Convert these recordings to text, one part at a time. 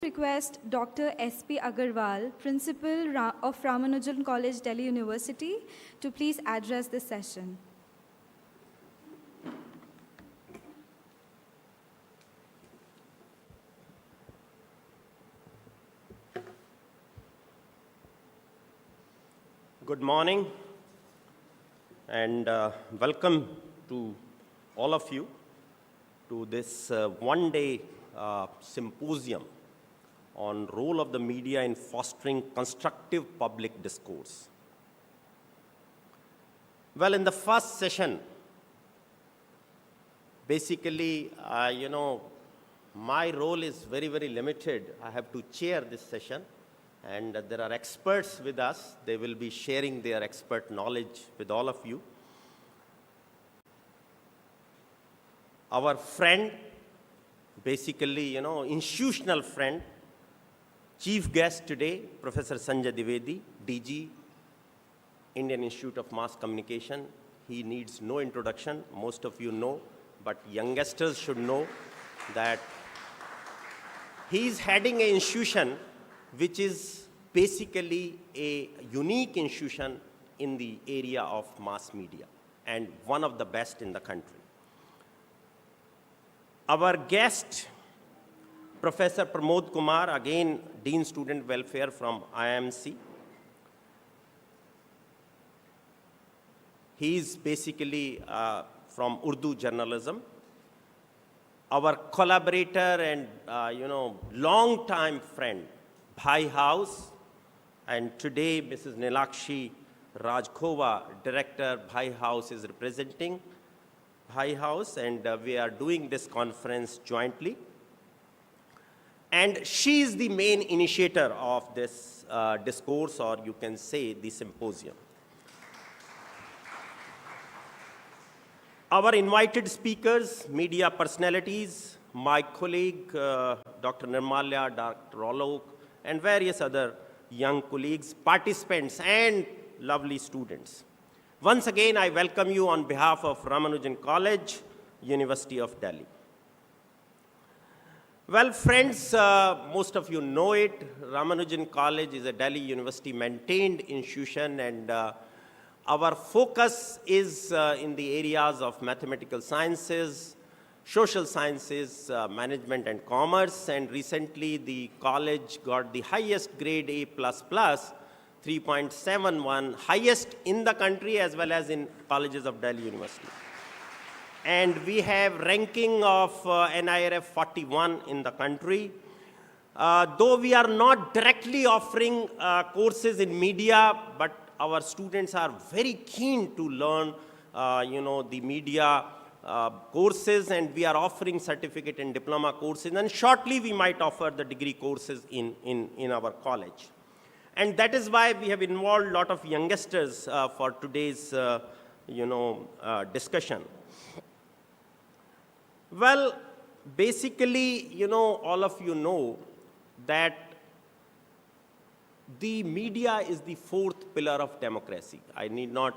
request Dr. S.P. Agarwal, Principal of Ramanujan College, Delhi University, to please address this session. Good morning and welcome to all of you to this one-day symposium on role of the media in fostering constructive public discourse. Well, in the first session, basically, my role is very, very limited. I have to chair this session. And there are experts with us. They will be sharing their expert knowledge with all of you. Our friend, basically, institutional friend, chief guest today, Professor Sanjay Dwivedi, DG, Indian Institute of Mass Communication. He needs no introduction. Most of you know, but youngsters should know that he is heading an institution which is basically a unique institution in the area of mass media and one of the best in the country. Our guest, Professor Pramod Kumar, again Dean Student Welfare from IMC. He is basically from Urdu journalism. Our collaborator and long-time friend, Bhai House, and today Mrs. Nilakshi Rajkhova, Director, Bhai House, is representing Bhai House, and we are doing this conference jointly. And she is the main initiator of this discourse, or you can say the symposium. Our invited speakers, media personalities, my colleague, Dr. Nirmalya, Dr. Rolok, and various other young colleagues, participants, and lovely students. Once again, I welcome you on behalf of Ramanujan College, University of Delhi. Well, friends, most of you know it. Ramanujan College is a Delhi University maintained institution, and our focus is in the areas of mathematical sciences, social sciences, management and commerce, and recently the college got the highest grade A++, 3.71, highest in the country as well as in colleges of Delhi University. And we have ranking of NIRF 41 in the country. Though we are not directly offering courses in media, but our students are very keen to learn, the media courses, and we are offering certificate and diploma courses, and shortly we might offer the degree courses in our college. And that is why we have involved a lot of youngsters for today's discussion. Well, basically, all of you know that the media is the fourth pillar of democracy. I need not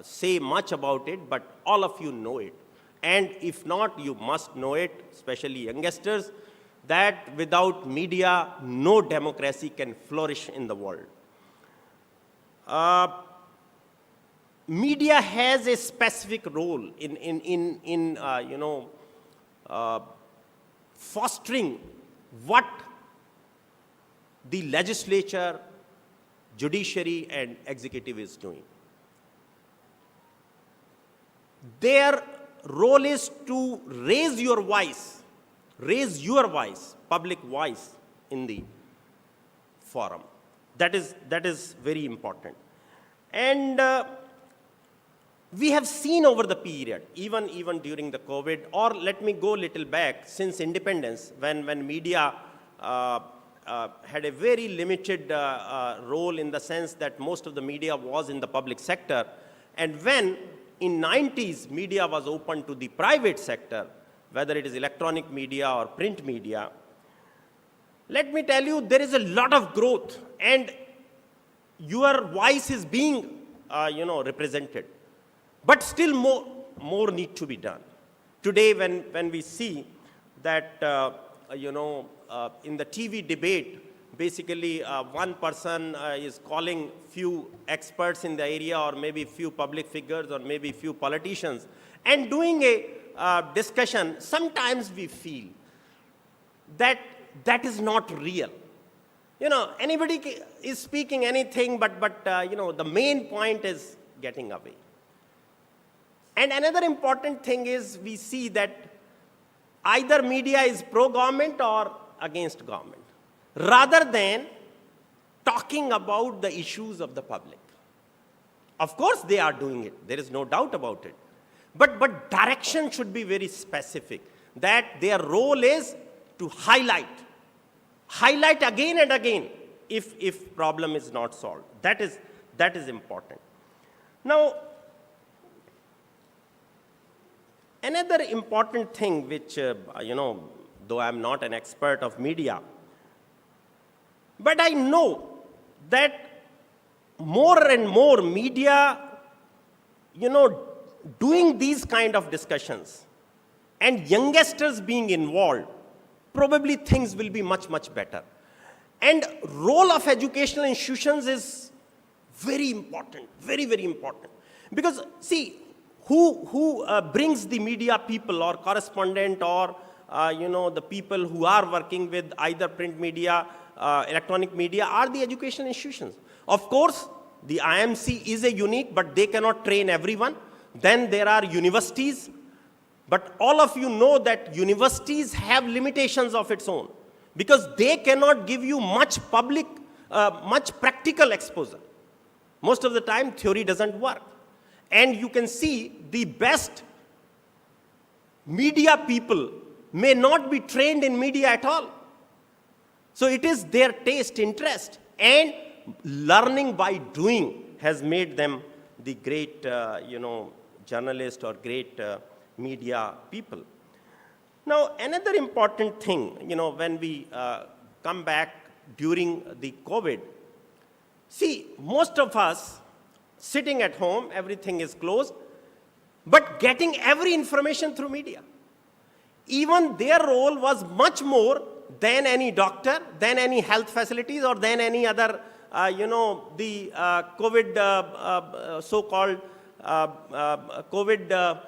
say much about it, but all of you know it. And if not, you must know it, especially youngsters, that without media, no democracy can flourish in the world. Media has a specific role in fostering what the legislature, judiciary, and executive is doing. Their role is to raise your voice, public voice in the forum. That is very important. And we have seen over the period, even during the COVID, or let me go a little back, since independence, when media had a very limited role in the sense that most of the media was in the public sector. And when in 90s, media was open to the private sector, whether it is electronic media or print media, let me tell you, there is a lot of growth, and your voice is being, represented. But still more need to be done. Today, when we see that in the TV debate, basically one person is calling few experts in the area, or maybe few public figures, or maybe few politicians, and doing a discussion. Sometimes we feel that that is not real. Anybody is speaking anything, but the main point is getting away. And another important thing is we see that either media is pro-government or against government, rather than talking about the issues of the public. Of course, they are doing it. There is no doubt about it. But direction should be very specific, that their role is to highlight again and again if problem is not solved. That is important. Now, another important thing which, though I'm not an expert of media, but I know that more and more media, doing these kind of discussions and youngsters being involved, probably things will be much, much better. And role of educational institutions is very important, very, very important. Because, see, who brings the media people or correspondent or, the people who are working with either print media, electronic media, are the educational institutions. Of course, the IMC is a unique, but they cannot train everyone. Then there are universities. But all of you know that universities have limitations of its own, because they cannot give you much practical exposure. Most of the time, theory doesn't work. And you can see the best media people may not be trained in media at all. So it is their taste, interest, and learning by doing has made them the great, journalist or great media people. Now, another important thing, when we come back during the COVID, see, most of us sitting at home, everything is closed, but getting every information through media. Even their role was much more than any doctor, than any health facilities, or than any other, the COVID, so-called COVID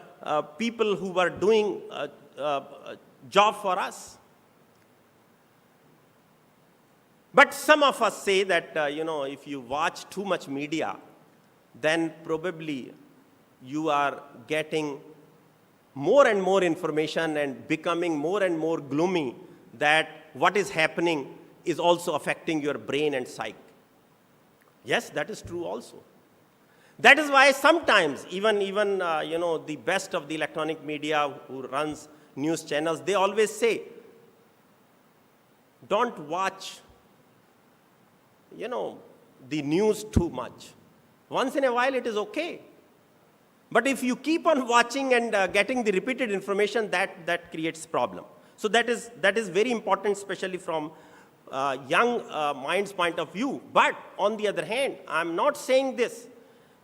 people who were doing job for us. But some of us say that, if you watch too much media, then probably you are getting more and more information and becoming more and more gloomy that what is happening is also affecting your brain and psyche. Yes, that is true also. That is why sometimes even the best of the electronic media who runs news channels, they always say, don't watch, the news too much. Once in a while it is okay. But if you keep on watching and getting the repeated information, that creates problem. So that is very important, especially from young minds' point of view. But on the other hand, I'm not saying this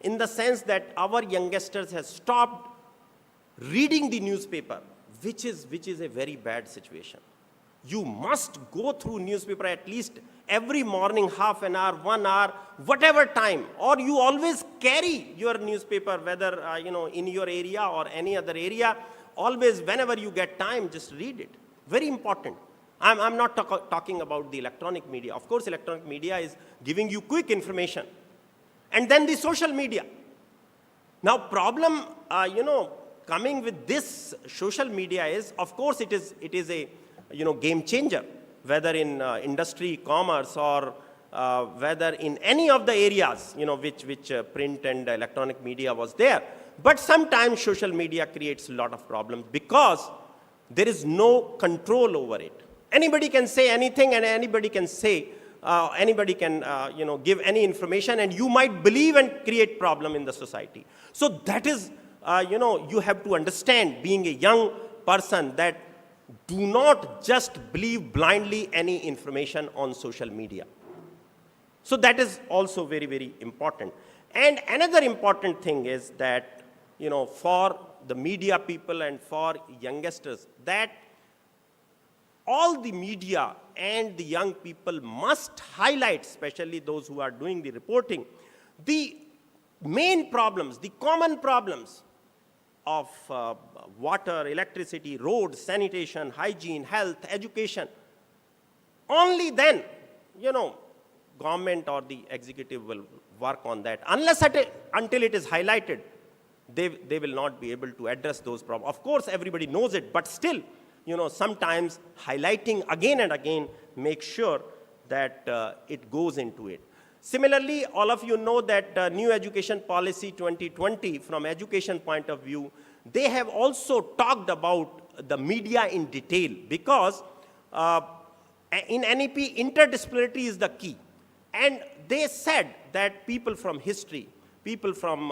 in the sense that our youngsters have stopped reading the newspaper, which is a very bad situation. You must go through newspaper at least every morning, half an hour, 1 hour, whatever time, or you always carry your newspaper, whether in your area or any other area. Always, whenever you get time, just read it. Very important. I'm not talking about the electronic media. Of course, electronic media is giving you quick information. And then the social media. Now, problem, coming with this social media is, of course, it is a, game changer, whether in industry, commerce, or whether in any of the areas, which print and electronic media was there. But sometimes social media creates a lot of problems because there is no control over it. Anybody can say anything, and anybody can say, give any information, and you might believe and create problem in the society. So that is, you have to understand, being a young person, that do not just believe blindly any information on social media. So that is also very, very important. And another important thing is that, for the media people and for youngsters, that all the media and the young people must highlight, especially those who are doing the reporting, the main problems, the common problems of water, electricity, roads, sanitation, hygiene, health, education. Only then, government or the executive will work on that. Until it is highlighted, they will not be able to address those problems. Of course, everybody knows it, but still, sometimes highlighting again and again, make sure that it goes into it. Similarly, all of you know that new education policy 2020, from education point of view, they have also talked about the media in detail, because in NEP, interdisciplinarity is the key. And they said that people from history, people from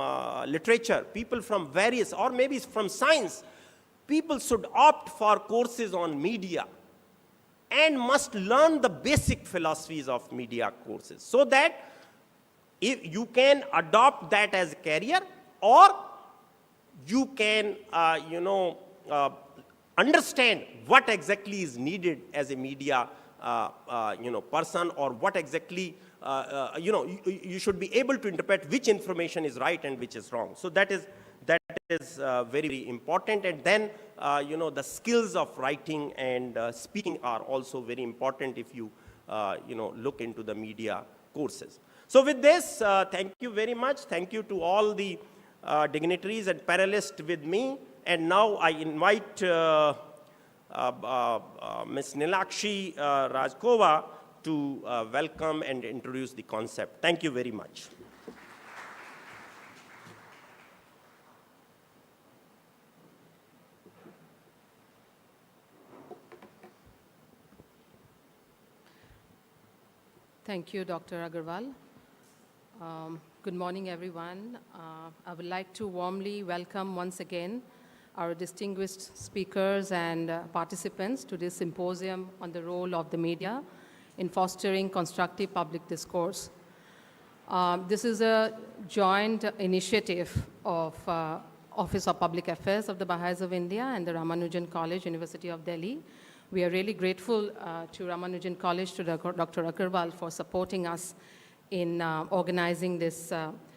literature, people from various, or maybe from science, people should opt for courses on media and must learn the basic philosophies of media courses, so that if you can adopt that as a career, or you can, understand what exactly is needed as a media, person, or what exactly, you should be able to interpret which information is right and which is wrong. So that is very, very important. And then, the skills of writing and speaking are also very important if you, look into the media courses. So with this, thank you very much. Thank you to all the dignitaries and panelists with me. And now I invite Ms. Nilakshi Rajkova to welcome and introduce the concept. Thank you very much. Thank you, Dr. Agarwal. Good morning, everyone. I would like to warmly welcome once again our distinguished speakers and participants to this symposium on the role of the media in fostering constructive public discourse. This is a joint initiative of Office of Public Affairs of the Baha'is of India and the Ramanujan College, University of Delhi. We are really grateful to Ramanujan College, to Dr. Agarwal for supporting us in organizing this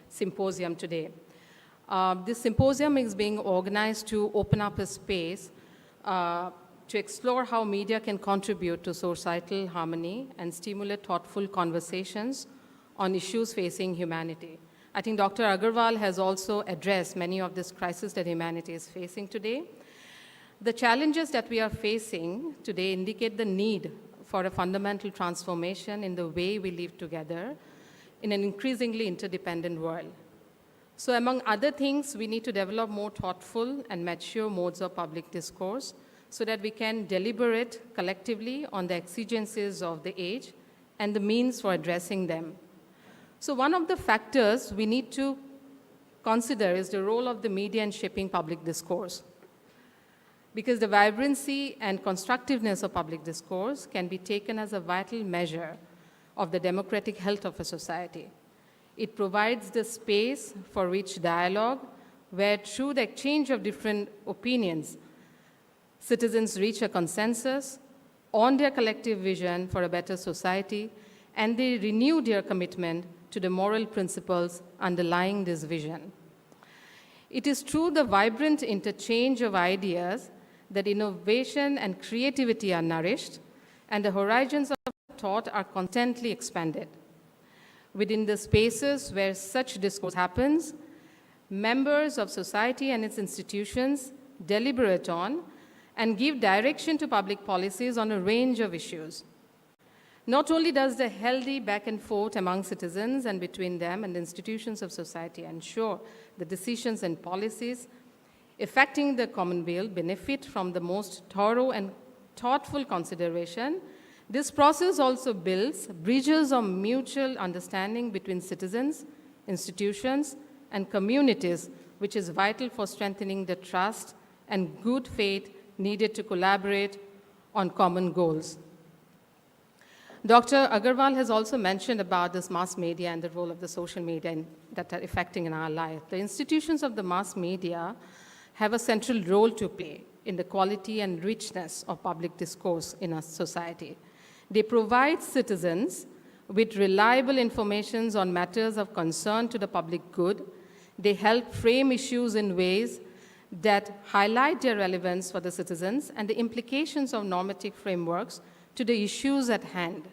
symposium today. This symposium is being organized to open up a space to explore how media can contribute to societal harmony and stimulate thoughtful conversations on issues facing humanity. I think Dr. Agarwal has also addressed many of these crises that humanity is facing today. The challenges that we are facing today indicate the need for a fundamental transformation in the way we live together in an increasingly interdependent world. So among other things, we need to develop more thoughtful and mature modes of public discourse so that we can deliberate collectively on the exigencies of the age and the means for addressing them. So one of the factors we need to consider is the role of the media in shaping public discourse, because the vibrancy and constructiveness of public discourse can be taken as a vital measure of the democratic health of a society. It provides the space for rich dialogue, where through the exchange of different opinions, citizens reach a consensus on their collective vision for a better society, and they renew their commitment to the moral principles underlying this vision. It is through the vibrant interchange of ideas that innovation and creativity are nourished, and the horizons of thought are constantly expanded. Within the spaces where such discourse happens, members of society and its institutions deliberate on and give direction to public policies on a range of issues. Not only does the healthy back and forth among citizens and between them and the institutions of society ensure the decisions and policies affecting the common weal benefit from the most thorough and thoughtful consideration, this process also builds bridges of mutual understanding between citizens, institutions, and communities, which is vital for strengthening the trust and good faith needed to collaborate on common goals. Dr. Agarwal has also mentioned about this mass media and the role of the social media that are affecting in our life. The institutions of the mass media have a central role to play in the quality and richness of public discourse in our society. They provide citizens with reliable information on matters of concern to the public good. They help frame issues in ways that highlight their relevance for the citizens and the implications of normative frameworks to the issues at hand.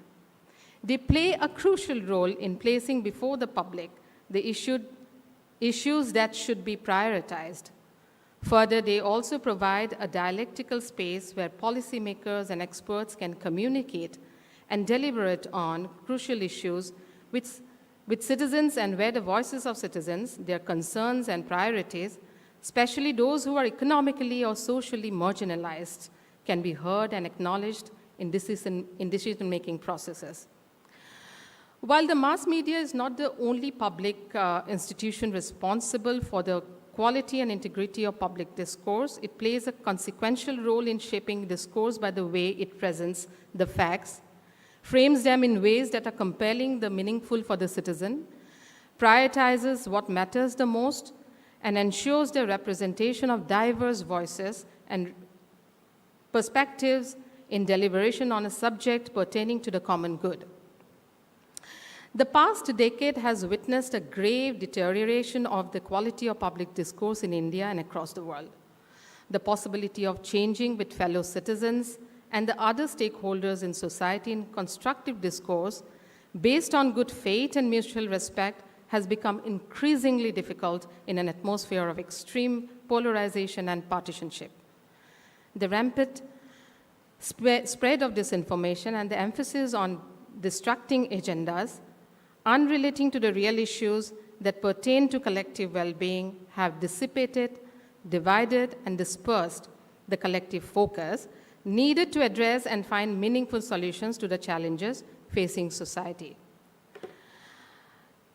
They play a crucial role in placing before the public the issues that should be prioritized. Further, they also provide a dialectical space where policymakers and experts can communicate and deliberate on crucial issues with citizens, and where the voices of citizens, their concerns and priorities, especially those who are economically or socially marginalized, can be heard and acknowledged in decision-making processes. While the mass media is not the only public institution responsible for the quality and integrity of public discourse, it plays a consequential role in shaping discourse by the way it presents the facts, frames them in ways that are compelling, the meaningful for the citizen, prioritizes what matters the most, and ensures the representation of diverse voices and perspectives in deliberation on a subject pertaining to the common good. The past decade has witnessed a grave deterioration of the quality of public discourse in India and across the world. The possibility of changing with fellow citizens and the other stakeholders in society in constructive discourse based on good faith and mutual respect has become increasingly difficult in an atmosphere of extreme polarization and partisanship. The rampant spread of disinformation and the emphasis on distracting agendas unrelating to the real issues that pertain to collective well-being have dissipated, divided, and dispersed the collective focus needed to address and find meaningful solutions to the challenges facing society.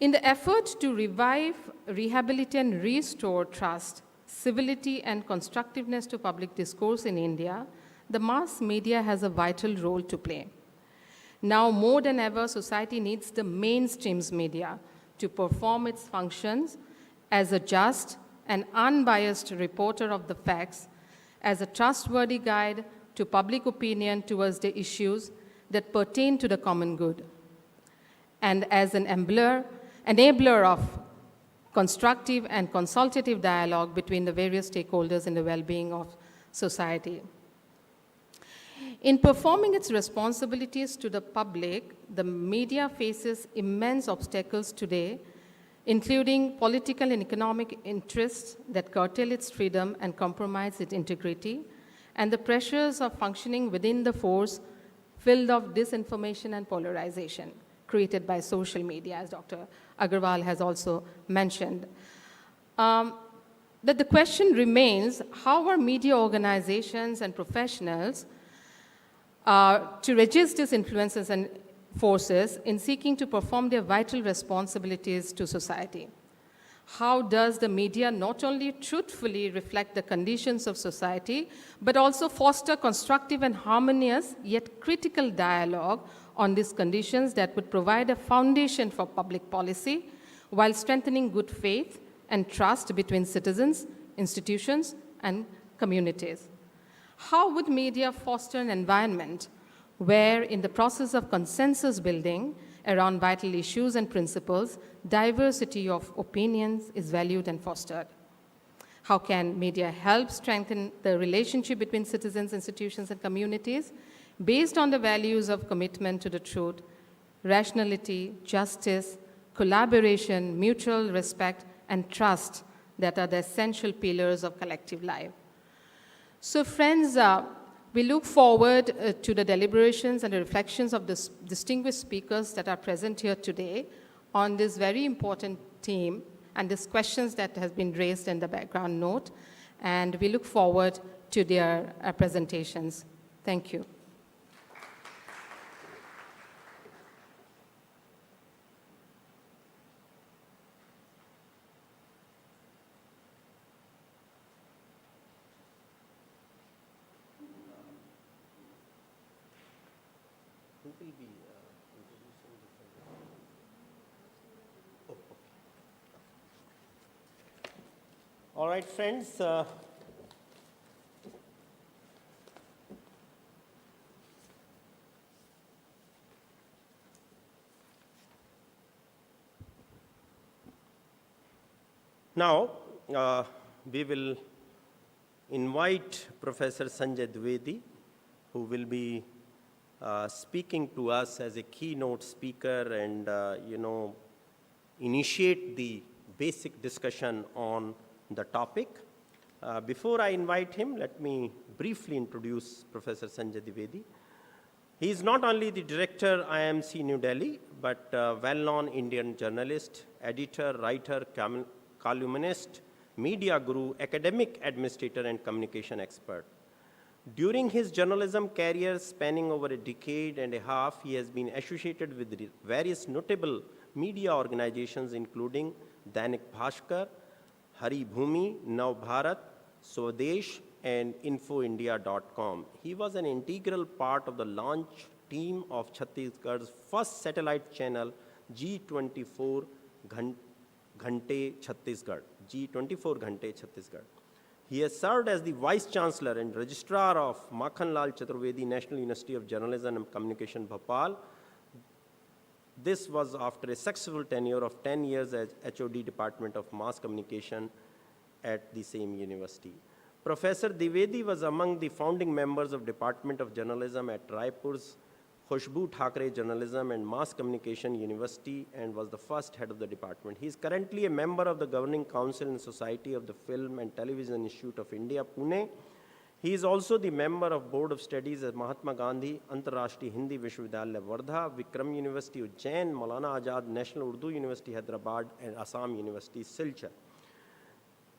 In the effort to revive, rehabilitate, and restore trust, civility, and constructiveness to public discourse in India, the mass media has a vital role to play. Now more than ever, society needs the mainstream media to perform its functions as a just and unbiased reporter of the facts, as a trustworthy guide to public opinion towards the issues that pertain to the common good, and as an enabler of constructive and consultative dialogue between the various stakeholders in the well-being of society. In performing its responsibilities to the public, the media faces immense obstacles today, including political and economic interests that curtail its freedom and compromise its integrity, and the pressures of functioning within the force filled of disinformation and polarization created by social media, as Dr. Agarwal has also mentioned. That the question remains, how are media organizations and professionals to resist these influences and forces in seeking to perform their vital responsibilities to society? How does the media not only truthfully reflect the conditions of society, but also foster constructive and harmonious, yet critical dialogue on these conditions that would provide a foundation for public policy while strengthening good faith and trust between citizens, institutions, and communities? How would media foster an environment where, in the process of consensus building around vital issues and principles, diversity of opinions is valued and fostered? How can media help strengthen the relationship between citizens, institutions, and communities based on the values of commitment to the truth, rationality, justice, collaboration, mutual respect, and trust that are the essential pillars of collective life? So friends, we look forward to the deliberations and the reflections of the distinguished speakers that are present here today on this very important theme and these questions that has been raised in the background note. And we look forward to their presentations. Thank you. All right, friends. Now, we will invite Professor Sanjay Dwivedi, who will be speaking to us as a keynote speaker and, initiate the basic discussion on the topic. Before I invite him, let me briefly introduce Professor Sanjay Dwivedi. He is not only the director IMC New Delhi, but a well-known Indian journalist, editor, writer, columnist, media guru, academic administrator, and communication expert. During his journalism career spanning over a decade and a half, he has been associated with various notable media organizations including Dainik Bhaskar, Hari Bhumi, Nav Bharat, Swadesh, and InfoIndia.com. He was an integral part of the launch team of Chhattisgarh's first satellite channel, G24 Ghante Chhattisgarh, G24 Ghante Chhattisgarh. He has served as the Vice Chancellor and Registrar of Makhanlal Chaturvedi National University of Journalism and Communication, Bhopal. This was after a successful tenure of 10 years as HOD Department of Mass Communication at the same university. Professor Dwivedi was among the founding members of Department of Journalism at Raipur's Khushbu Thakre Journalism and Mass Communication University and was the first head of the department. He is currently a member of the Governing Council and Society of the Film and Television Institute of India, Pune. He is also the member of Board of Studies at Mahatma Gandhi Antarashtriya Hindi Vishwavidyalaya Wardha, Vikram University Ujjain, Maulana Azad National Urdu University Hyderabad, and Assam University Silchar.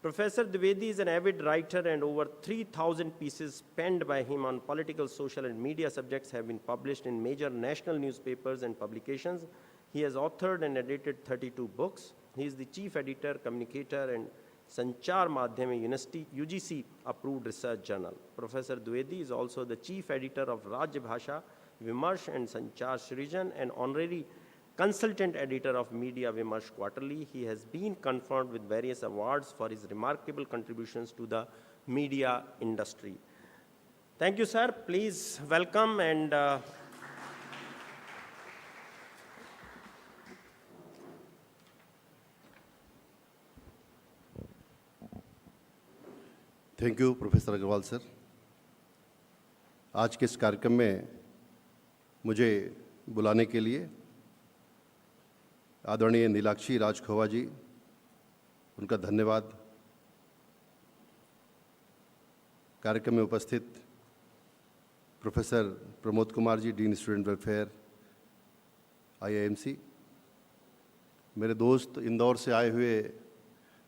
Professor Dwivedi is an avid writer, and over 3,000 pieces penned by him on political, social, and media subjects have been published in major national newspapers and publications. He has authored and edited 32 books. He is the chief editor, communicator, and Sanchar Madhyam University UGC approved research journal. Professor Dwivedi is also the chief editor of Rajya Bhasha Vimarsh and Sanchar Srijan and honorary consultant editor of Media Vimarsh Quarterly. He has been conferred with various awards for his remarkable contributions to the media industry. Thank you, sir. Please welcome and thank you professor Agarwal sir. आज के इस कार्यक्रम में मुझे बुलाने के लिए आदरणीय नीलाक्षी राजखोवा जी, उनका धन्यवाद। कार्यक्रम में उपस्थित professor Pramod Kumar ji, dean student welfare IIMC, मेरे दोस्त इंदौर से आए हुए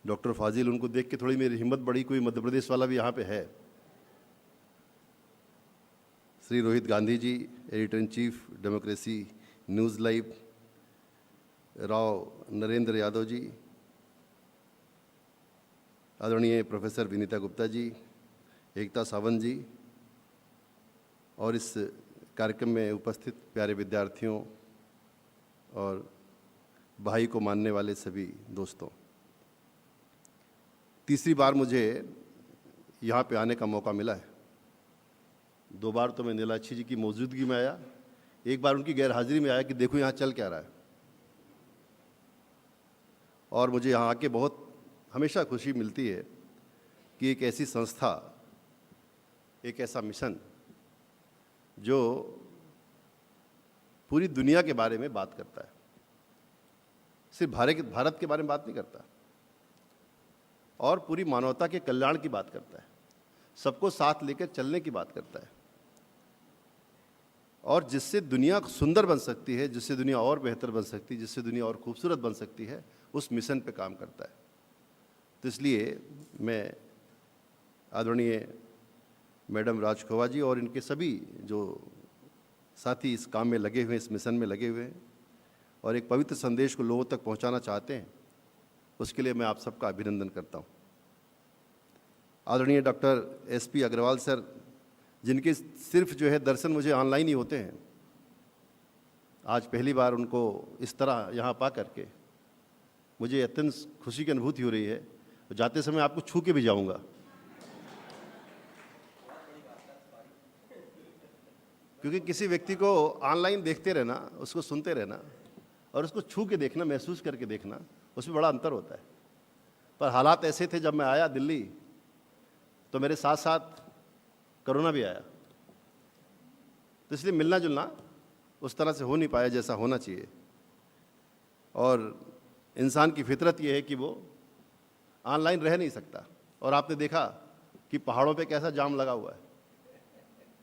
डॉक्टर फाजिल, उनको देख के थोड़ी मेरी हिम्मत बढ़ी, कोई मध्य प्रदेश वाला भी यहाँ पे है। Shri Rohit Gandhi ji, editor in chief democracy news live, Rao Narendra Yadav ji, आदरणीय प्रोफेसर विनीता गुप्ता जी, एकता सावंत जी, और इस कार्यक्रम में उपस्थित प्यारे विद्यार्थियों और भाई को मानने वाले सभी दोस्तों, तीसरी बार मुझे यहाँ पे आने का मौका मिला है। 2 बार तो मैं नीलाक्षी जी की मौजूदगी में आया, एक बार उनकी गैरहाजिरी में आया कि देखो यहाँ चल क्या रहा है। और मुझे यहाँ आके बहुत हमेशा खुशी मिलती है कि एक ऐसी संस्था, एक ऐसा मिशन जो पूरी दुनिया के बारे में बात करता है, सिर्फ भारत के बारे में बात नहीं करता, और पूरी मानवता के कल्याण की बात करता है, सबको साथ लेकर चलने की बात करता है, और जिससे दुनिया सुंदर बन सकती है, जिससे दुनिया और बेहतर बन सकती है, जिससे दुनिया और खूबसूरत बन सकती है, उस मिशन पे काम करता है। तो इसलिए मैं आदरणीय मैडम राजखोवा जी और इनके सभी जो साथी इस काम में लगे हुए हैं, इस मिशन में लगे हुए हैं और एक पवित्र संदेश को लोगों तक पहुंचाना चाहते हैं, उसके लिए मैं आप सबका अभिनंदन करता हूं। आदरणीय डॉक्टर SP अग्रवाल सर, जिनके सिर्फ जो है दर्शन मुझे ऑनलाइन ही होते हैं, आज पहली बार उनको इस तरह यहाँ पा करके मुझे अत्यंत खुशी की अनुभूति हो रही है। जाते समय आपको छू के भी जाऊँगा, क्योंकि किसी व्यक्ति को ऑनलाइन देखते रहना, उसको सुनते रहना और उसको छू के देखना, महसूस करके देखना, उसमें बड़ा अंतर होता है। पर हालात ऐसे थे, जब मैं आया दिल्ली तो मेरे साथ साथ कोरोना भी आया, तो इसलिए मिलना जुलना उस तरह से हो नहीं पाया जैसा होना चाहिए। और इंसान की फितरत ये है कि वो ऑनलाइन रह नहीं सकता। और आपने देखा कि पहाड़ों पे कैसा जाम लगा हुआ है,